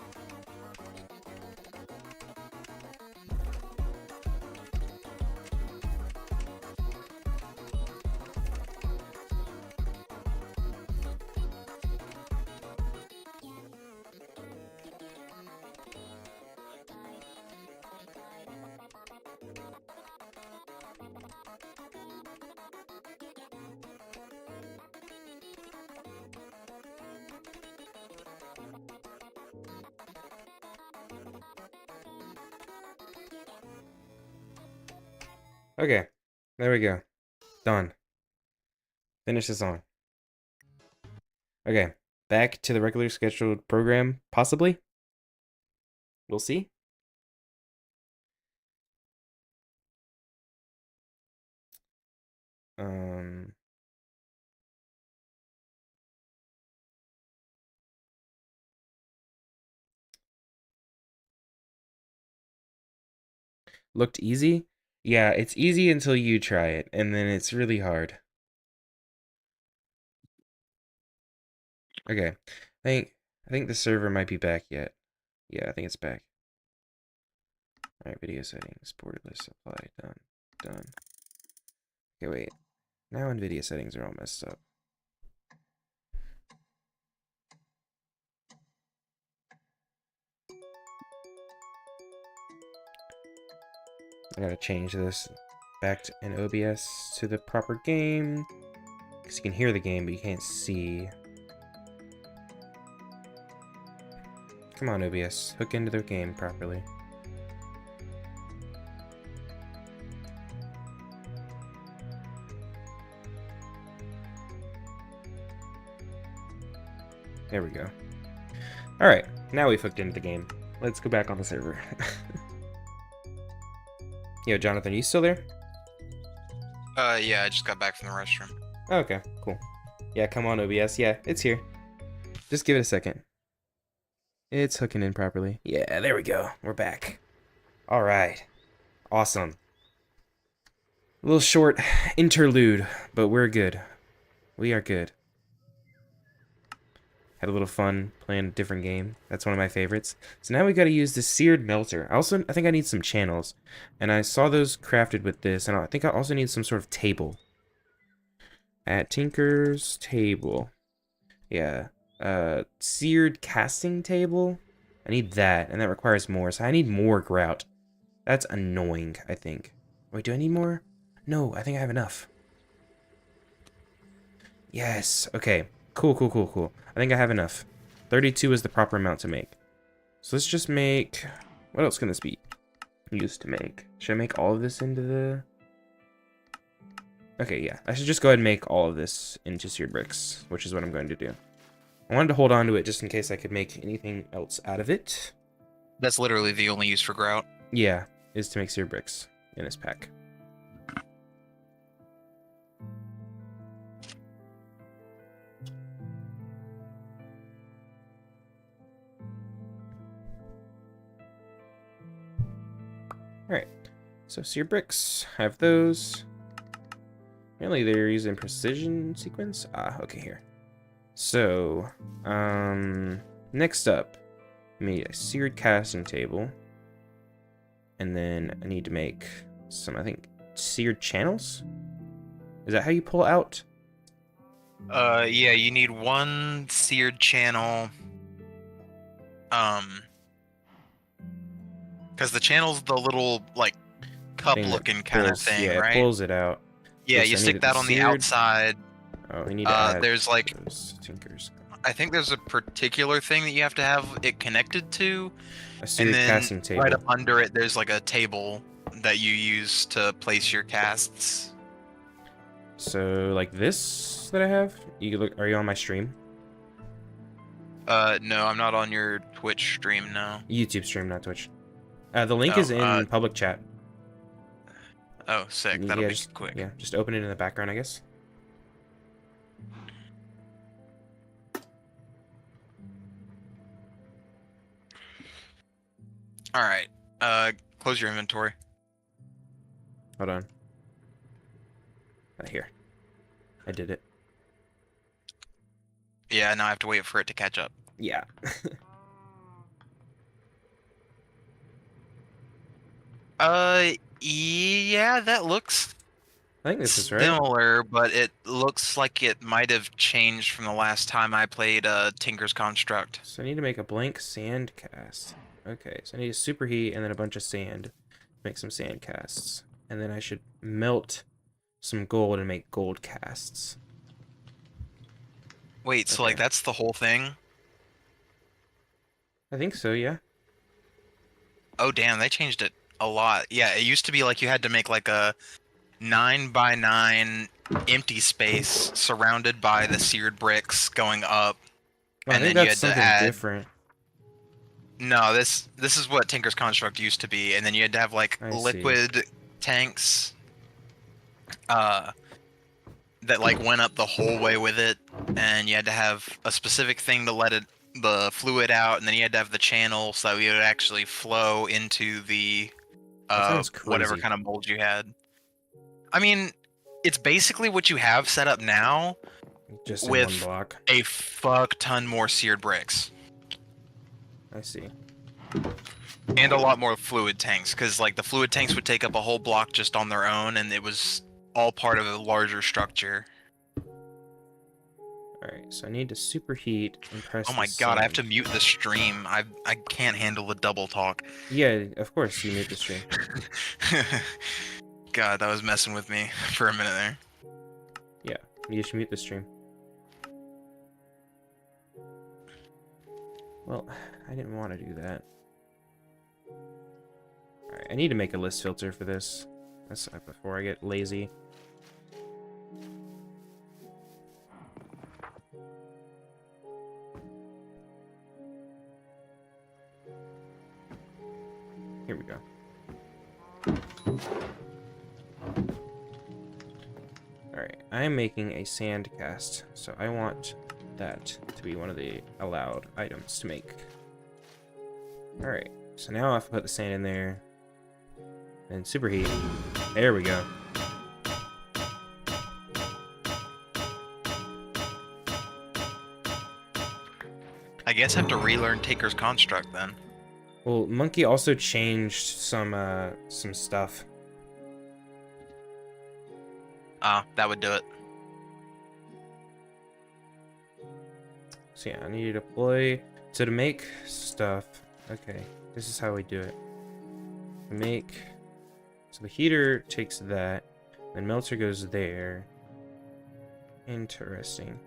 Speaker 2: Okay, there we go. Done. Finish the song. Okay, back to the regular scheduled program, possibly? We'll see. Um... looked easy. Yeah, it's easy until you try it, and then it's really hard. Okay, I think the server might be back yet. Yeah, I think it's back. All right, video settings, borderless apply, done. Okay, wait. Now NVIDIA settings are all messed up. I gotta change this back in OBS to the proper game. Because you can hear the game, but you can't see. Come on, OBS. Hook into the game properly. There we go. Alright, now we've hooked into the game. Let's go back on the server. Yo, Jonathan, are you still there?
Speaker 1: Yeah, I just got back from the restroom.
Speaker 2: Okay, cool. Yeah, come on, OBS. Yeah, it's here. Just give it a second. It's hooking in properly. Yeah, there we go. We're back. Alright. Awesome. A little short interlude, but we're good. We are good. Had a little fun playing a different game. That's one of my favorites. So now we got to use the seared melter. I think I need some channels, and I saw those crafted with this, and I think I also need some sort of table. At Tinker's table, yeah, seared casting table. I need that, and that requires more. So I need more grout. That's annoying. I think. Wait, do I need more? No, I think I have enough. Yes. Okay. Cool. I think I have enough. 32 is the proper amount to make. So let's just make... What else can this be used to make? Should I make all of this into the... Okay, yeah. I should just go ahead and make all of this into seared bricks, which is what I'm going to do. I wanted to hold on to it just in case I could make anything else out of it.
Speaker 1: That's literally the only use for grout.
Speaker 2: Yeah, is to make seared bricks in this pack. Alright, so seared bricks, I have those. Apparently they're using precision sequence. Ah, okay, here. So, next up, I made a seared casting table. And then I need to make some, I think, seared channels? Is that how you pull out?
Speaker 1: Yeah, you need one seared channel. Because the channel's the little, like, cup-looking kind of thing,
Speaker 2: yeah,
Speaker 1: right?
Speaker 2: it pulls it out.
Speaker 1: Yeah,
Speaker 2: Yes,
Speaker 1: you
Speaker 2: I
Speaker 1: stick
Speaker 2: need it
Speaker 1: that on the
Speaker 2: seared.
Speaker 1: outside.
Speaker 2: Oh, we need to add
Speaker 1: There's, like,
Speaker 2: those tinkers.
Speaker 1: I think there's a particular thing that you have to have it connected to.
Speaker 2: A seared
Speaker 1: And then
Speaker 2: casting table.
Speaker 1: right up under it, there's, like, a table that you use to place your casts.
Speaker 2: So, like this that I have? Are you on my stream?
Speaker 1: No, I'm not on your Twitch stream, no.
Speaker 2: YouTube stream, not Twitch. The link
Speaker 1: Oh,
Speaker 2: is in public chat.
Speaker 1: Oh, sick.
Speaker 2: Yeah,
Speaker 1: That'll be
Speaker 2: just,
Speaker 1: quick.
Speaker 2: Yeah, just open it in the background, I guess.
Speaker 1: Alright. Close your inventory.
Speaker 2: Hold on. Here. I did it.
Speaker 1: Yeah, now I have to wait for it to catch up.
Speaker 2: Yeah.
Speaker 1: Yeah, that looks
Speaker 2: I think this is right.
Speaker 1: similar, but it looks like it might have changed from the last time I played Tinker's Construct.
Speaker 2: So I need to make a blank sand cast. Okay, so I need a superheat and then a bunch of sand. Make some sand casts. And then I should melt some gold and make gold casts.
Speaker 1: Wait, so like
Speaker 2: Okay.
Speaker 1: that's the whole thing?
Speaker 2: I think so, yeah.
Speaker 1: Oh damn, they changed it a lot. Yeah, it used to be like you had to make like a 9x9 empty space surrounded by the seared bricks going up.
Speaker 2: Well, I
Speaker 1: And
Speaker 2: think
Speaker 1: then you
Speaker 2: that's
Speaker 1: had to
Speaker 2: something
Speaker 1: add-
Speaker 2: different.
Speaker 1: No, this is what Tinker's Construct used to be, and then you had to have like
Speaker 2: I see.
Speaker 1: liquid tanks that like went up the whole way with it, and you had to have a specific thing to let the fluid out, and then you had to have the channel so that it would actually flow into the
Speaker 2: That sounds
Speaker 1: whatever
Speaker 2: crazy.
Speaker 1: kind of mold you had. I mean, it's basically what you have set up now
Speaker 2: Just in one
Speaker 1: with
Speaker 2: block.
Speaker 1: a fuck ton more seared bricks
Speaker 2: I see.
Speaker 1: and a lot more fluid tanks, because like the fluid tanks would take up a whole block just on their own, and it was all part of a larger structure.
Speaker 2: Alright, so I need to superheat and press
Speaker 1: Oh
Speaker 2: the
Speaker 1: my god, I have to
Speaker 2: sand.
Speaker 1: mute the stream. I can't handle the double talk.
Speaker 2: Yeah, of course, you mute the stream.
Speaker 1: God, that was messing with me for a minute there.
Speaker 2: Yeah, you should mute the stream. Well, I didn't want to do that. Alright, I need to make a list filter for this. That's before I get lazy. Here we go. Alright, I am making a sand cast, so I want that to be one of the allowed items to make. Alright, so now I have to put the sand in there and superheat. There we go.
Speaker 1: I guess I have to relearn Taker's construct then.
Speaker 2: Well, Monkey also changed some stuff.
Speaker 1: Ah, that would do it.
Speaker 2: So yeah, I need to deploy. So to make stuff, okay, this is how we do it. We make, so the heater takes that, then melter goes there. Interesting.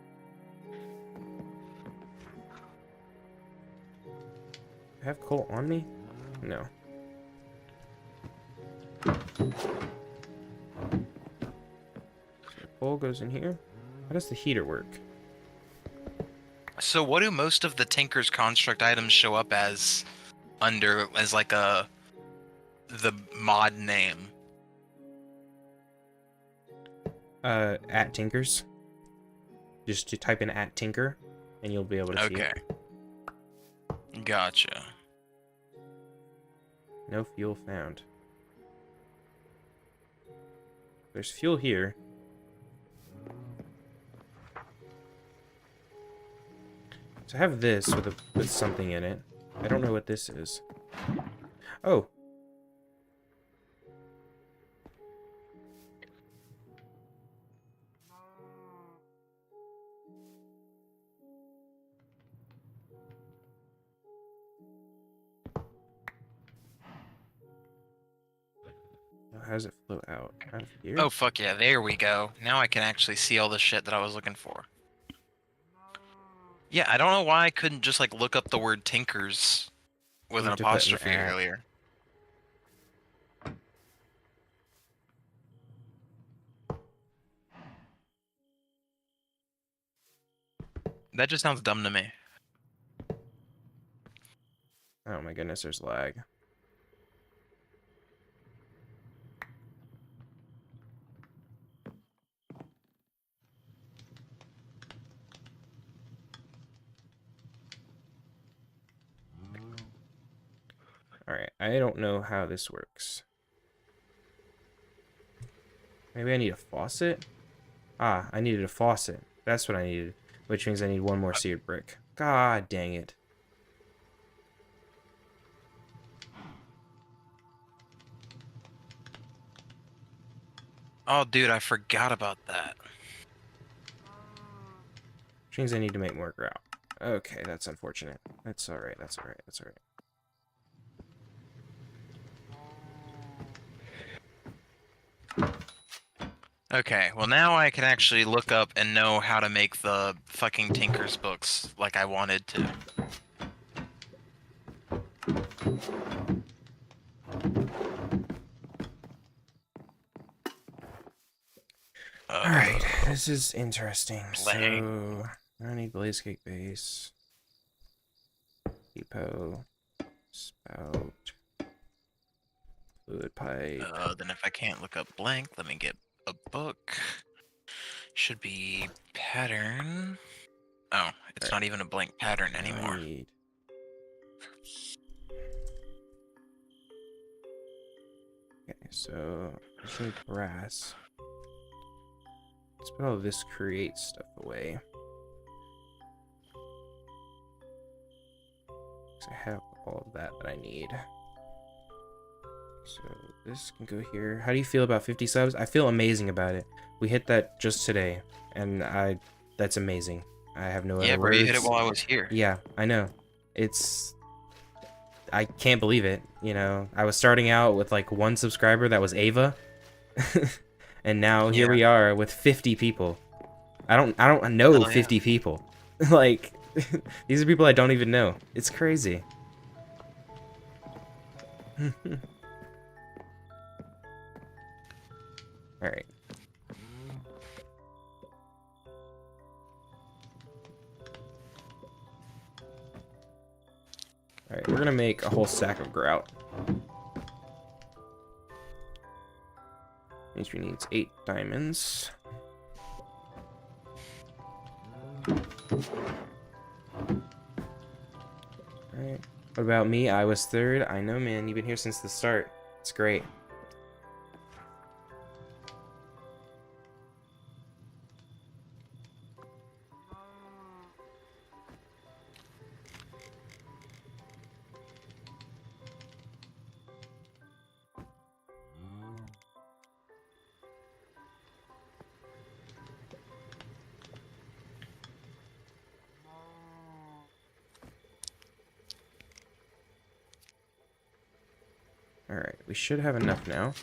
Speaker 2: I have coal on me? No. So the coal goes in here. How does the heater work?
Speaker 1: So what do most of the Tinker's construct items show up as under as like the mod name?
Speaker 2: At Tinkers. Just to type in at Tinker, and you'll be able to see
Speaker 1: Okay.
Speaker 2: it.
Speaker 1: Gotcha.
Speaker 2: No fuel found. There's fuel here. So I have this with something in it. I don't know what this is. Oh. How does it flow out? Out of here?
Speaker 1: Oh fuck yeah, there we go. Now I can actually see all the shit that I was looking for. Yeah, I don't know why I couldn't just like look up the word Tinkers with
Speaker 2: You
Speaker 1: an
Speaker 2: have to put an
Speaker 1: apostrophe
Speaker 2: at.
Speaker 1: earlier. That just sounds dumb to me.
Speaker 2: Oh my goodness, there's lag. Alright, I don't know how this works. Maybe I need a faucet? Ah, I needed a faucet. That's what I needed. Which means I need one more seared brick. God dang it.
Speaker 1: Oh dude, I forgot about that.
Speaker 2: Which means I need to make more grout. Okay, that's unfortunate. That's alright, that's alright, that's alright.
Speaker 1: Okay, well now I can actually look up and know how to make the fucking Tinker's books like I wanted to.
Speaker 2: Alright, this is interesting.
Speaker 1: Lame.
Speaker 2: So, I need blaze cake base. Depot. Spout. Fluid pipe.
Speaker 1: Then if I can't look up blank, let me get a book. Should be pattern. Oh, it's not even a blank pattern
Speaker 2: I
Speaker 1: anymore.
Speaker 2: need So I just need brass. Let's put all this create stuff away. 'Cause I have all of that I need. So this can go here. How do you feel about 50 subs? I feel amazing about it. We hit that just today, and that's amazing. I have no
Speaker 1: Yeah,
Speaker 2: other
Speaker 1: bro,
Speaker 2: words.
Speaker 1: you hit it while I was here.
Speaker 2: Yeah, I know. I can't believe it. You know, I was starting out with like 1 subscriber that was Ava, and now here
Speaker 1: Yeah.
Speaker 2: we are with 50 people. I don't know
Speaker 1: Hell yeah.
Speaker 2: 50 people. Like, these are people I don't even know. It's crazy. All right. Alright, we're gonna make a whole stack of grout. Means we need 8 diamonds. Alright. What about me? I was 3rd. I know, man. You've been here since the start. It's great. Alright, we should have enough now.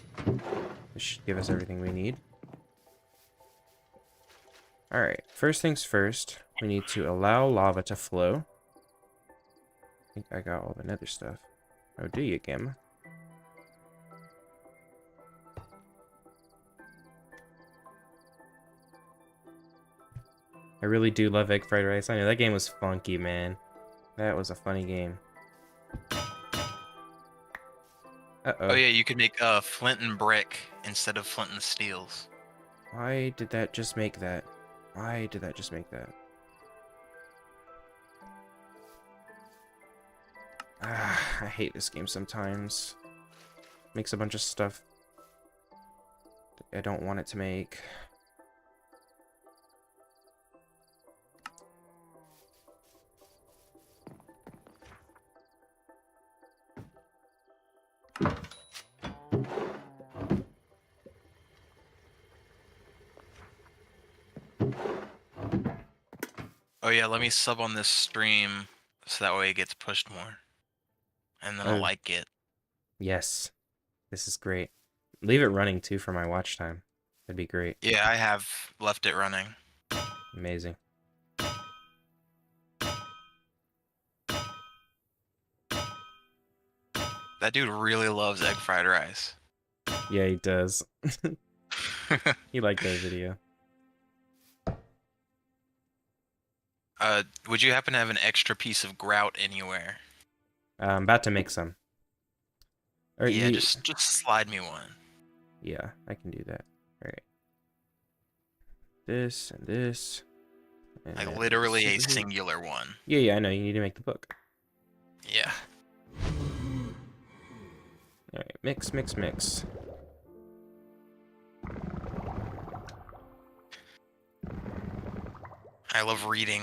Speaker 2: This should give us everything we need. Alright, first things first, we need to allow lava to flow. I think I got all the nether stuff. Oh, do you, Gamma? I really do love egg fried rice. I know that game was funky, man. That was a funny game. Uh-oh.
Speaker 1: Oh yeah, you could make flint and brick instead of flint and steels.
Speaker 2: Why did that just make that? Why did that just make that? Ah, I hate this game sometimes. Makes a bunch of stuff I don't want it to make.
Speaker 1: Oh yeah, let me sub on this stream so that way it gets pushed more. And then I'll
Speaker 2: Oh.
Speaker 1: like it.
Speaker 2: Yes. This is great. Leave it running too for my watch time. That'd be great.
Speaker 1: Yeah, I have left it running.
Speaker 2: Amazing.
Speaker 1: That dude really loves egg fried rice.
Speaker 2: Yeah, he does. He liked that video.
Speaker 1: Would you happen to have an extra piece of grout anywhere?
Speaker 2: I'm about to make some. Or
Speaker 1: Yeah,
Speaker 2: you-
Speaker 1: just slide me one.
Speaker 2: Yeah, I can do that. Alright. This and this. And
Speaker 1: Like
Speaker 2: then
Speaker 1: literally
Speaker 2: this
Speaker 1: a
Speaker 2: over here.
Speaker 1: singular one.
Speaker 2: Yeah, I know. You need to make the book.
Speaker 1: Yeah.
Speaker 2: Alright, mix, mix, mix.
Speaker 1: I love reading.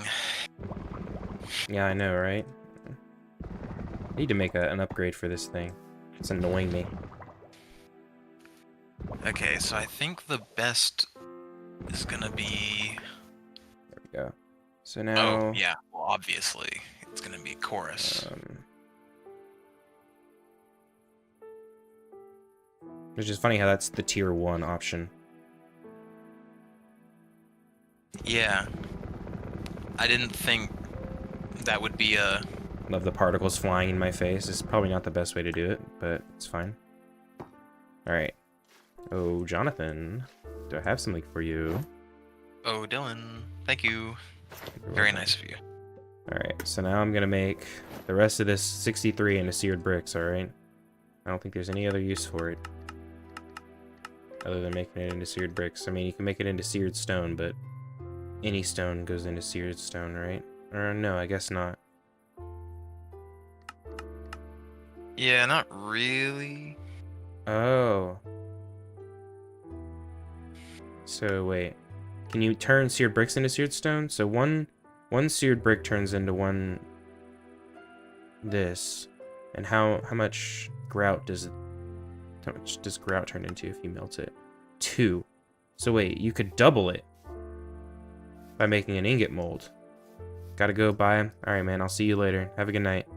Speaker 2: Yeah, I know, right? I need to make an upgrade for this thing. It's annoying me.
Speaker 1: Okay, so I think the best is gonna be.
Speaker 2: There we go. So now...
Speaker 1: Oh, yeah. Well, obviously, it's gonna be chorus.
Speaker 2: Which is funny how that's the tier 1 option.
Speaker 1: Yeah. I didn't think that would be a.
Speaker 2: Love the particles flying in my face. It's probably not the best way to do it, but it's fine. Alright. Oh, Jonathan. Do I have something for you?
Speaker 1: Oh, Dylan. Thank you.
Speaker 2: You're
Speaker 1: Very
Speaker 2: welcome.
Speaker 1: nice of you.
Speaker 2: Alright, so now I'm gonna make the rest of this 63 into seared bricks, alright? I don't think there's any other use for it. Other than making it into seared bricks. I mean, you can make it into seared stone, but any stone goes into seared stone, right? Or no, I guess not.
Speaker 1: Yeah, not really.
Speaker 2: Oh. So wait. Can you turn seared bricks into seared stone? So one seared brick turns into one this. And how much grout does it, how much does grout turn into if you melt it? 2. So wait, you could double it by making an ingot mold. Gotta go buy. Alright, man, I'll see you later. Have a good night.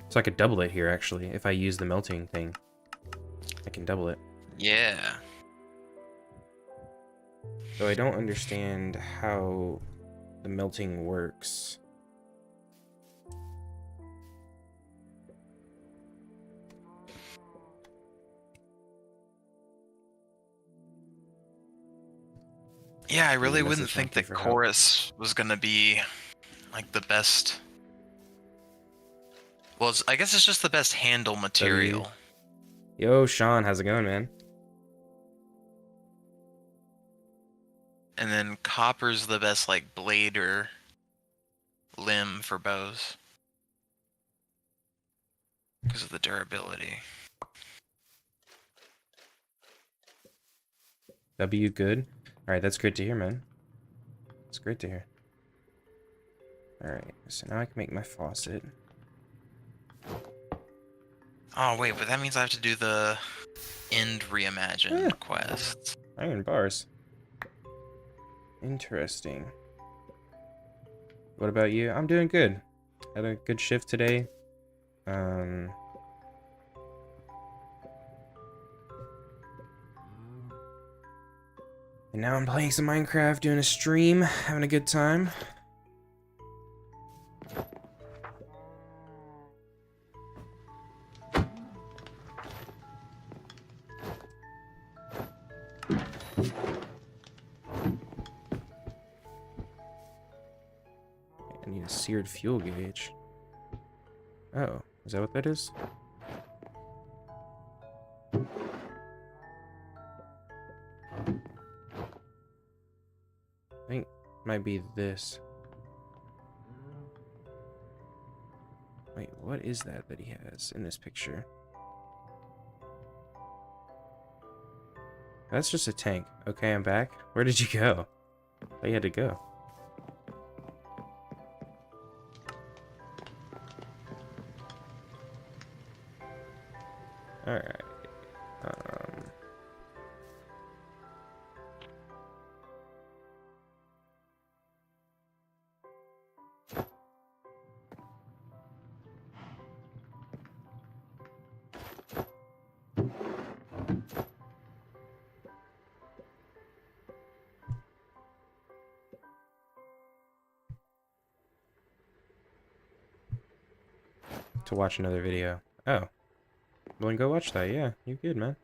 Speaker 2: So I could double it here, actually, if I use the melting thing. I can double it.
Speaker 1: Yeah.
Speaker 2: Though I don't understand how the melting works.
Speaker 1: Yeah, I really
Speaker 2: Message
Speaker 1: wouldn't think
Speaker 2: monkey
Speaker 1: that
Speaker 2: for help.
Speaker 1: chorus was gonna be like the best. Well, I guess it's just the best handle material.
Speaker 2: Yo, Sean, how's it going, man?
Speaker 1: And then copper's the best like blade or limb for bows. Because of the durability.
Speaker 2: W good? Alright, that's great to hear, man. It's great to hear. Alright, so now I can make my faucet.
Speaker 1: Oh wait, but that means I have to do the end reimagined
Speaker 2: Yeah.
Speaker 1: quest.
Speaker 2: Iron bars. Interesting. What about you? I'm doing good. Had a good shift today. And now I'm playing some Minecraft, doing a stream, having a good time. I need a seared fuel gauge. Oh, is that what that is? I think it might be this. Wait, what is that he has in this picture? That's just a tank. Okay, I'm back. Where did you go? Oh, you had to go. Alright. To watch another video. Oh. Well, then go watch that. Yeah, you're good, man.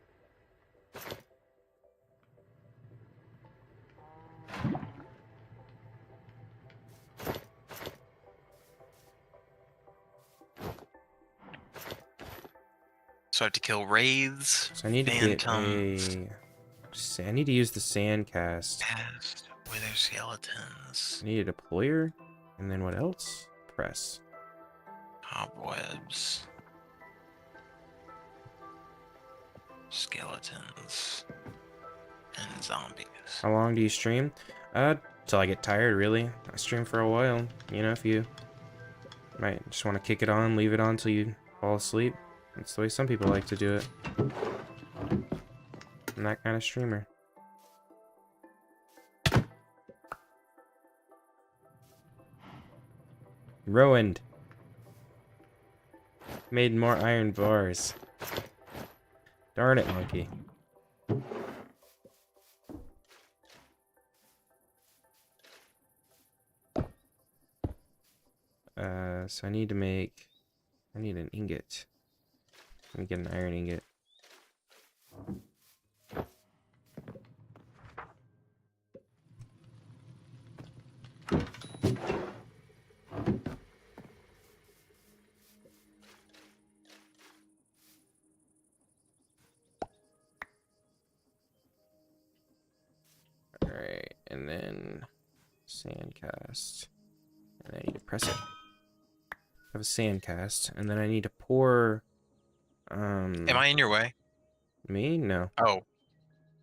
Speaker 1: So I have to kill wraiths,
Speaker 2: So I need to
Speaker 1: phantoms,
Speaker 2: get a... I need to use the sand cast.
Speaker 1: past wither skeletons,
Speaker 2: I need a deployer. And then what else? Press.
Speaker 1: cobwebs, skeletons, and zombies.
Speaker 2: How long do you stream? Till I get tired, really. I stream for a while. You know, if you might just want to kick it on, leave it on till you fall asleep. That's the way some people like to do it. I'm that kind of streamer. Ruined. Made more iron bars. Darn it, monkey. So I need an ingot. Let me get an iron ingot. Alright, and then sand cast. And I need to press it. I have a sand cast, and then I need to pour
Speaker 1: Am I in your way?
Speaker 2: Me? No.
Speaker 1: Oh,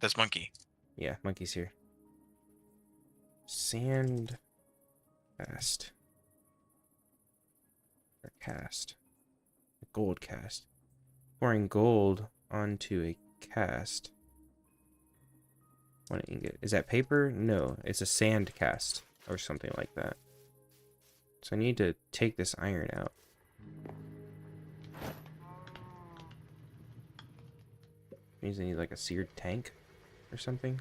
Speaker 1: this monkey.
Speaker 2: Yeah, monkey's here. Sand cast. Or cast. Gold cast. Pouring gold onto a cast. 1 ingot. Is that paper? No, it's a sand cast or something like that. So I need to take this iron out. Means I need like a seared tank or something.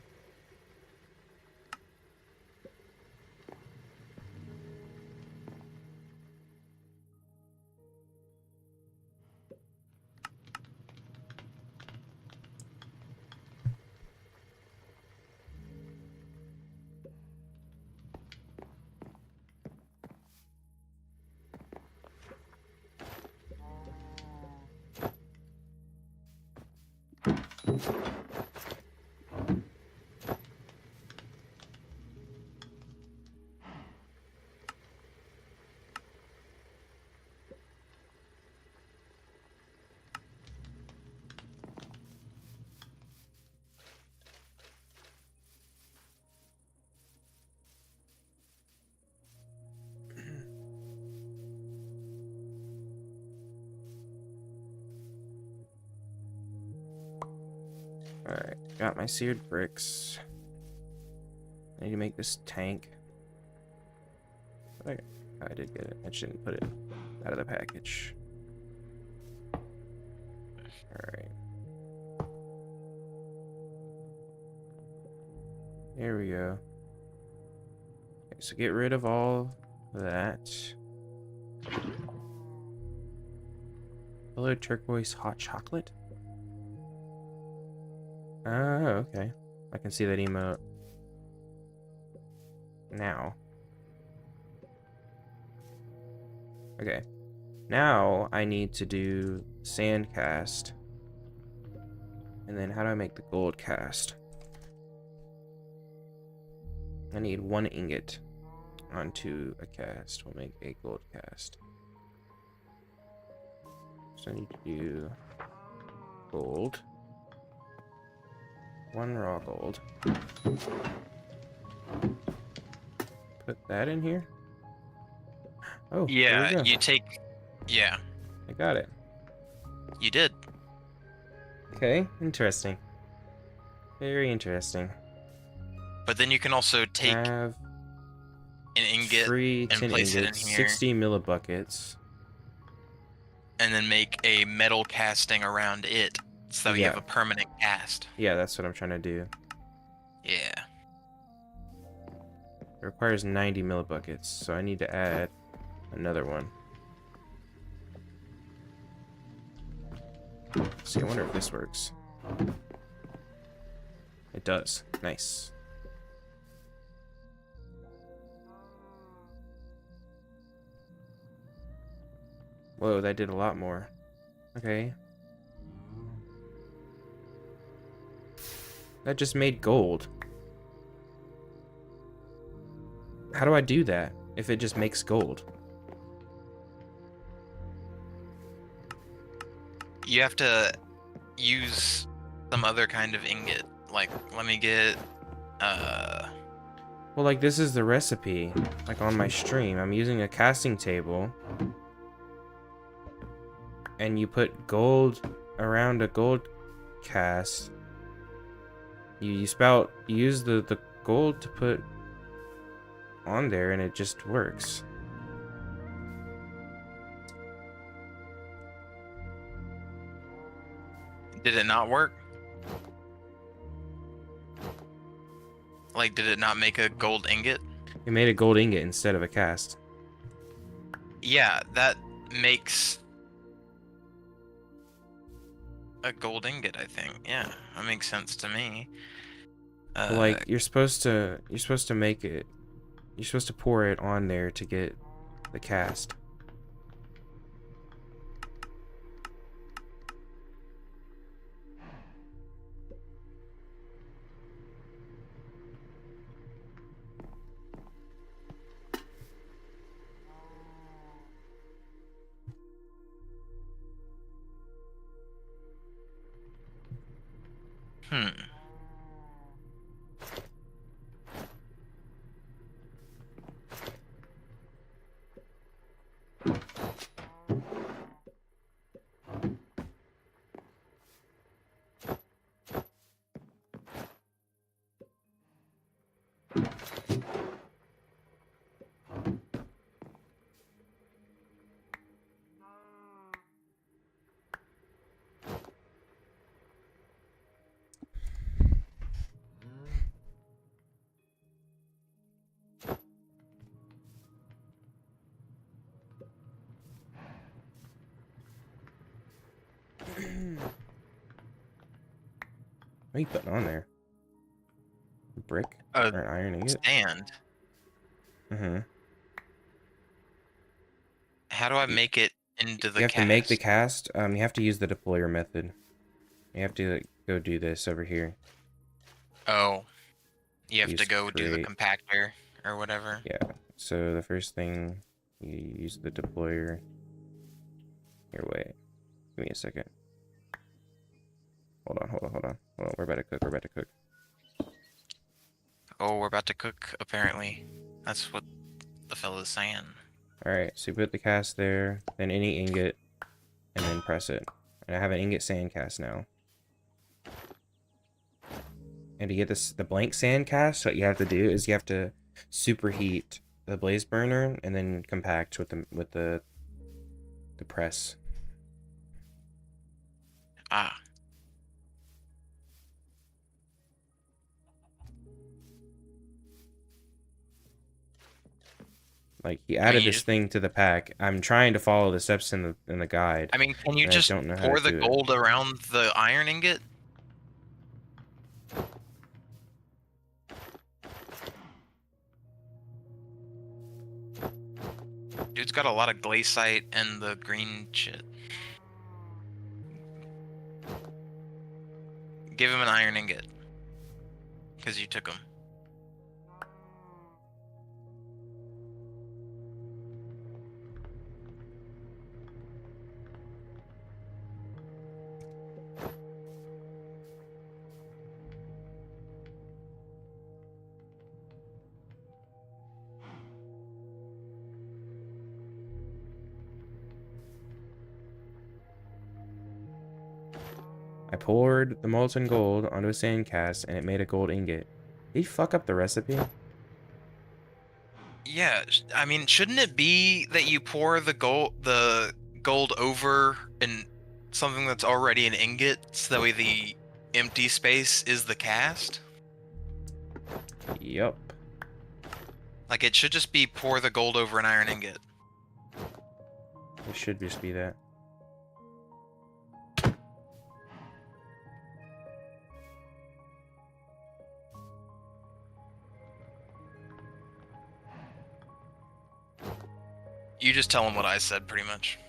Speaker 2: Alright, got my seared bricks. I need to make this tank. I did get it. I just didn't put it out of the package. Alright. There we go. Okay, so get rid of all that. Hello, turquoise hot chocolate. Oh, okay. I can see that emote now. Okay. Now I need to do sand cast. And then how do I make the gold cast? I need 1 ingot onto a cast. We'll make a gold cast. So I need to do gold. 1 raw gold. Put that in here. Oh, there we
Speaker 1: Yeah,
Speaker 2: go.
Speaker 1: you take. Yeah,
Speaker 2: I got it.
Speaker 1: you did.
Speaker 2: Okay, interesting. Very interesting.
Speaker 1: But then you can also take
Speaker 2: I have
Speaker 1: an ingot
Speaker 2: 3
Speaker 1: and
Speaker 2: tin
Speaker 1: place it in
Speaker 2: ingots,
Speaker 1: here.
Speaker 2: 60 millibuckets.
Speaker 1: and then make a metal casting around it, so you
Speaker 2: Yeah.
Speaker 1: have a permanent cast.
Speaker 2: Yeah, that's what I'm trying to do.
Speaker 1: Yeah.
Speaker 2: It requires 90 millibuckets, so I need to add another one. See, I wonder if this works. It does. Nice. Whoa, that did a lot more. Okay. That just made gold. How do I do that if it just makes gold?
Speaker 1: You have to use some other kind of ingot. Like, let me get,
Speaker 2: Well, like, this is the recipe. Like, on my stream, I'm using a casting table. And you put gold around a gold cast. You use the gold to put on there, and it just works.
Speaker 1: did it not work? Like, did it not make a gold ingot?
Speaker 2: It made a gold ingot instead of a cast.
Speaker 1: Yeah, that makes a gold ingot, I think. Yeah, that makes sense to me.
Speaker 2: But, like, you're supposed to make it. You're supposed to pour it on there to get the cast.
Speaker 1: Hmm.
Speaker 2: What are you putting on there? Brick
Speaker 1: A
Speaker 2: or an iron ingot?
Speaker 1: stand.
Speaker 2: Mm-hmm.
Speaker 1: How do I make it into the
Speaker 2: You have to make the
Speaker 1: cast?
Speaker 2: cast. You have to use the deployer method. You have to like, go do this over here.
Speaker 1: Oh, you have to
Speaker 2: Use
Speaker 1: go do the
Speaker 2: create.
Speaker 1: compactor or whatever.
Speaker 2: Yeah. So the first thing, you use the deployer. Here, wait. Give me a second. Hold on, hold on, hold on. Hold on. We're about to cook. We're about to cook.
Speaker 1: Oh, we're about to cook, apparently. That's what the fella's saying.
Speaker 2: Alright, so you put the cast there, then any ingot, and then press it. And I have an ingot sand cast now. And to get this the blank sand cast, what you have to do is you have to superheat the blaze burner and then compact with the press.
Speaker 1: Ah.
Speaker 2: Like he
Speaker 1: I mean,
Speaker 2: added
Speaker 1: you
Speaker 2: this
Speaker 1: just,
Speaker 2: thing to the pack. I'm trying to follow the steps in the guide,
Speaker 1: I mean, can you
Speaker 2: and I
Speaker 1: just
Speaker 2: don't know how
Speaker 1: pour
Speaker 2: to
Speaker 1: the
Speaker 2: do it.
Speaker 1: gold around the iron ingot? Dude's got a lot of glaciite and the green shit. Give him an iron ingot. Because you took him.
Speaker 2: I poured the molten gold onto a sand cast, and it made a gold ingot. Did he fuck up the recipe?
Speaker 1: Yeah, I mean, shouldn't it be that you pour the gold over in something that's already an ingot, so that way the empty space is the cast?
Speaker 2: Yup.
Speaker 1: Like, it should just be pour the gold over an iron ingot.
Speaker 2: It should just be that.
Speaker 1: You just tell him what I said, pretty much.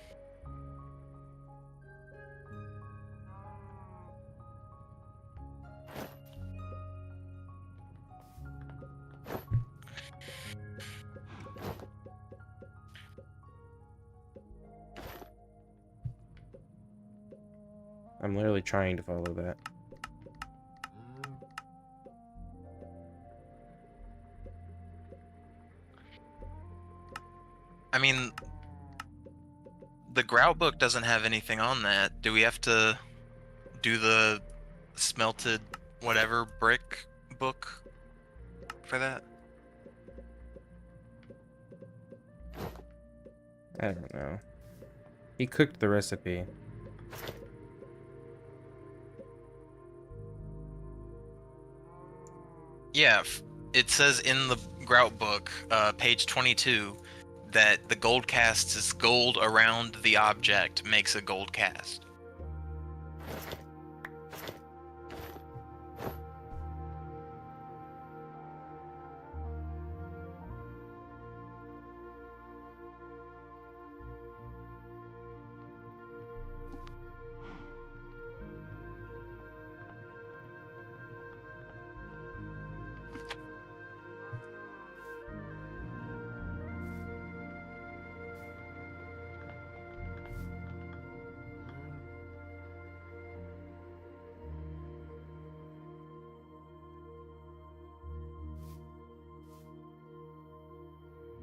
Speaker 2: I'm literally trying to follow that.
Speaker 1: I mean, the grout book doesn't have anything on that. Do we have to do the smelted whatever brick book for that?
Speaker 2: I don't know. He cooked the recipe.
Speaker 1: Yeah, it says in the grout book, page 22, that the gold cast is gold around the object makes a gold cast.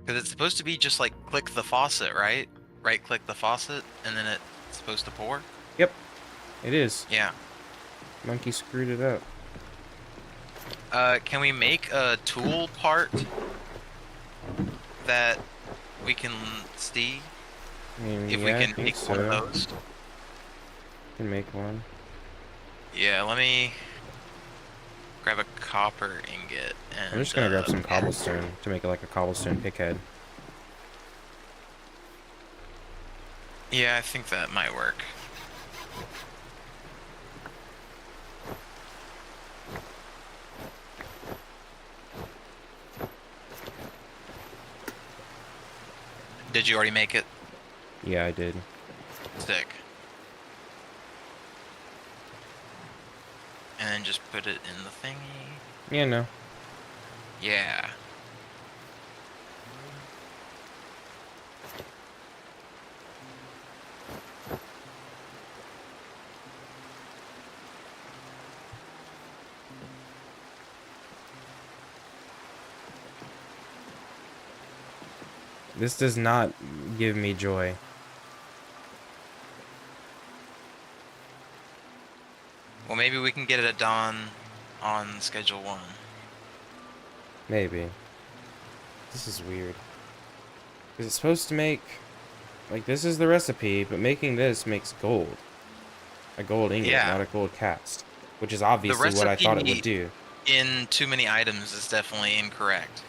Speaker 1: Because it's supposed to be just like click the faucet, right? Right click the faucet, and then it's supposed to pour.
Speaker 2: Yep, it is.
Speaker 1: Yeah.
Speaker 2: Monkey screwed it up.
Speaker 1: Can we make a tool part that we can see?
Speaker 2: I mean,
Speaker 1: If
Speaker 2: yeah,
Speaker 1: we
Speaker 2: I
Speaker 1: can
Speaker 2: think
Speaker 1: make
Speaker 2: so.
Speaker 1: one of those?
Speaker 2: Can make one.
Speaker 1: Yeah, let me grab a copper ingot and.
Speaker 2: I'm just gonna grab some cobblestone to make it like a cobblestone pickhead.
Speaker 1: Yeah, I think that might work. Did you already make it?
Speaker 2: Yeah, I did.
Speaker 1: Sick. And then just put it in the thingy.
Speaker 2: Yeah, no.
Speaker 1: Yeah.
Speaker 2: This does not give me joy.
Speaker 1: Well, maybe we can get it at dawn on schedule 1.
Speaker 2: Maybe. This is weird. Is it supposed to make... Like, this is the recipe, but making this makes gold. A gold ingot,
Speaker 1: Yeah.
Speaker 2: not a gold cast. Which is obviously what I thought it would do.
Speaker 1: In too many items is definitely incorrect.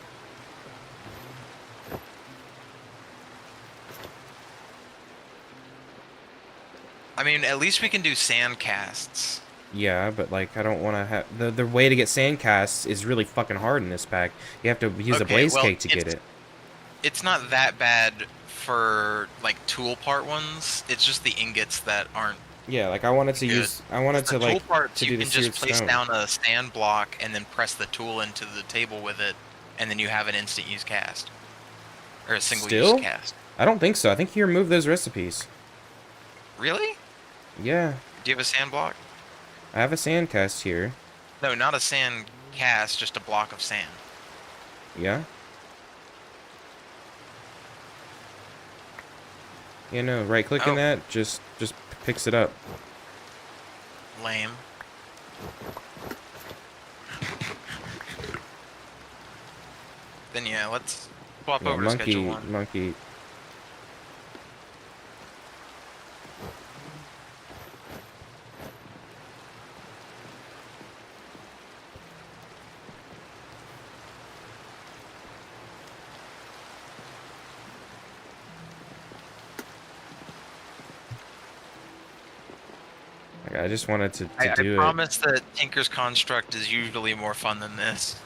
Speaker 1: I mean, at least we can do sand casts.
Speaker 2: Yeah, but like I don't want to have the way to get sand casts is really fucking hard in this pack. You have to use a blaze cake to get it.
Speaker 1: It's not that bad for like tool part ones. It's just the ingots that aren't.
Speaker 2: Yeah, like I wanted to
Speaker 1: good.
Speaker 2: use. I wanted to like
Speaker 1: tool parts,
Speaker 2: to do
Speaker 1: you
Speaker 2: the
Speaker 1: can just
Speaker 2: seared
Speaker 1: place
Speaker 2: stone.
Speaker 1: down a sand block and then press the tool into the table with it, and then you have an instant use cast or a single use cast.
Speaker 2: I don't think so. I think you remove those recipes.
Speaker 1: Really?
Speaker 2: Yeah.
Speaker 1: Do you have a sand block?
Speaker 2: I have a sand cast here.
Speaker 1: No, not a sand cast, just a block of sand.
Speaker 2: Yeah. Yeah, no. Right clicking that just picks it up.
Speaker 1: Lame. Then yeah, let's swap over to schedule 1.
Speaker 2: Monkey. I just wanted to do it.
Speaker 1: I promise that Tinker's Construct is usually more fun than this.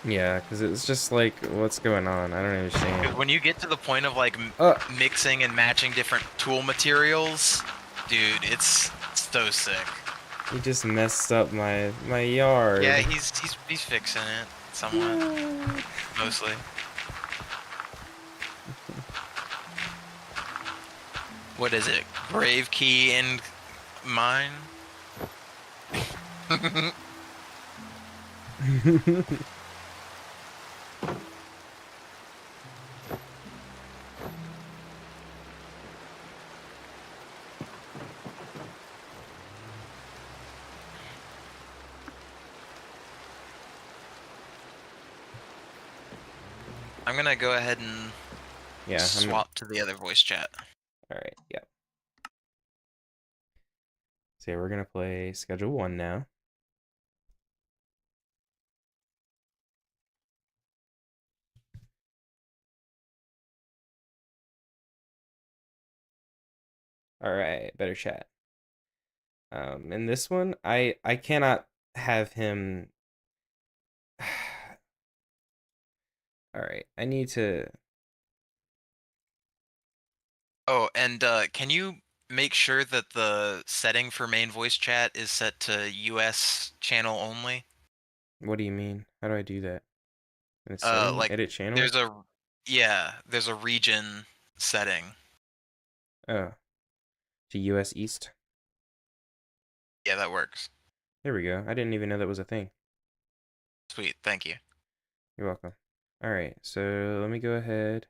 Speaker 2: Yeah, because it's just like, what's going on? I don't understand.
Speaker 1: When you get to the point of like mixing and matching different tool materials, dude, it's so sick.
Speaker 2: He just messed up my yard.
Speaker 1: Yeah, he's fixing it somewhat, mostly. What is it? Grave key in mine? I'm gonna go ahead and swap to the other voice chat.
Speaker 2: Alright, yeah. So we're gonna play schedule 1 now. Alright, better chat. In this one, I cannot have him. Alright, I need to.
Speaker 1: Oh, and can you make sure that the setting for main voice chat is set to US channel only?
Speaker 2: What do you mean? How do I do that? In the setting?
Speaker 1: Like
Speaker 2: Edit channel?
Speaker 1: there's a region setting.
Speaker 2: Oh. To US East?
Speaker 1: Yeah, that works.
Speaker 2: There we go. I didn't even know that was a thing.
Speaker 1: Sweet, thank you.
Speaker 2: You're welcome. All right, so let me go ahead.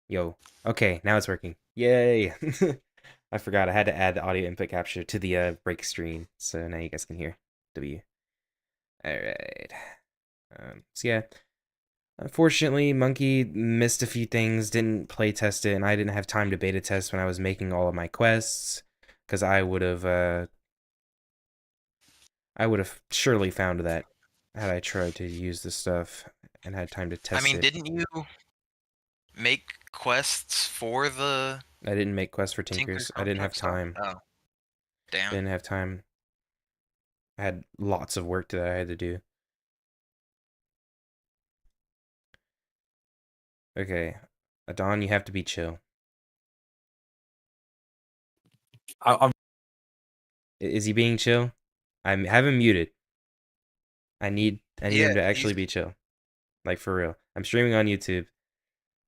Speaker 2: Yo. Okay, now it's working. Yay! I forgot I had to add the audio input capture to the break screen, so now you guys can hear W. All right. So yeah, unfortunately, Monkey missed a few things, didn't play test it, and I didn't have time to beta test when I was making all of my quests, because I would have surely found that had I tried to use this stuff and had time to
Speaker 1: I
Speaker 2: test
Speaker 1: mean,
Speaker 2: it.
Speaker 1: didn't you make quests for the
Speaker 2: I didn't make quests for
Speaker 1: Tinker's
Speaker 2: Tinkers. I didn't have
Speaker 1: contract stuff?
Speaker 2: time.
Speaker 1: Oh, damn.
Speaker 2: Didn't have time. I had lots of work that I had to do. Okay, Adon, you have to be chill.
Speaker 4: I'm
Speaker 2: Is he being chill? I have him muted. I need
Speaker 1: Yeah,
Speaker 2: him to
Speaker 1: he's-
Speaker 2: actually be chill. Like for real. I'm streaming on YouTube,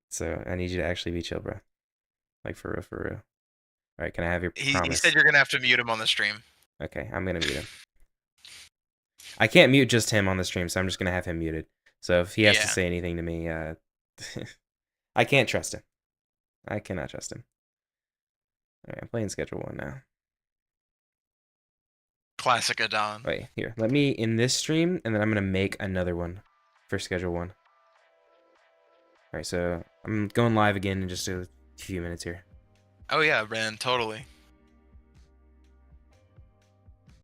Speaker 2: so I need you to actually be chill, bro. Like for real, for real. All right, can I have your
Speaker 1: He
Speaker 2: promise?
Speaker 1: said you're gonna have to mute him on the stream.
Speaker 2: Okay, I'm gonna mute him. I can't mute just him on the stream, so I'm just gonna have him muted. So if he has to
Speaker 1: Yeah.
Speaker 2: say anything to me, I can't trust him. I cannot trust him. All right, I'm playing schedule 1 now.
Speaker 1: Classic Adon.
Speaker 2: Wait, here. Let me in this stream, and then I'm gonna make another one for schedule 1. All right, so I'm going live again in just a few minutes here.
Speaker 1: Oh yeah, man, totally.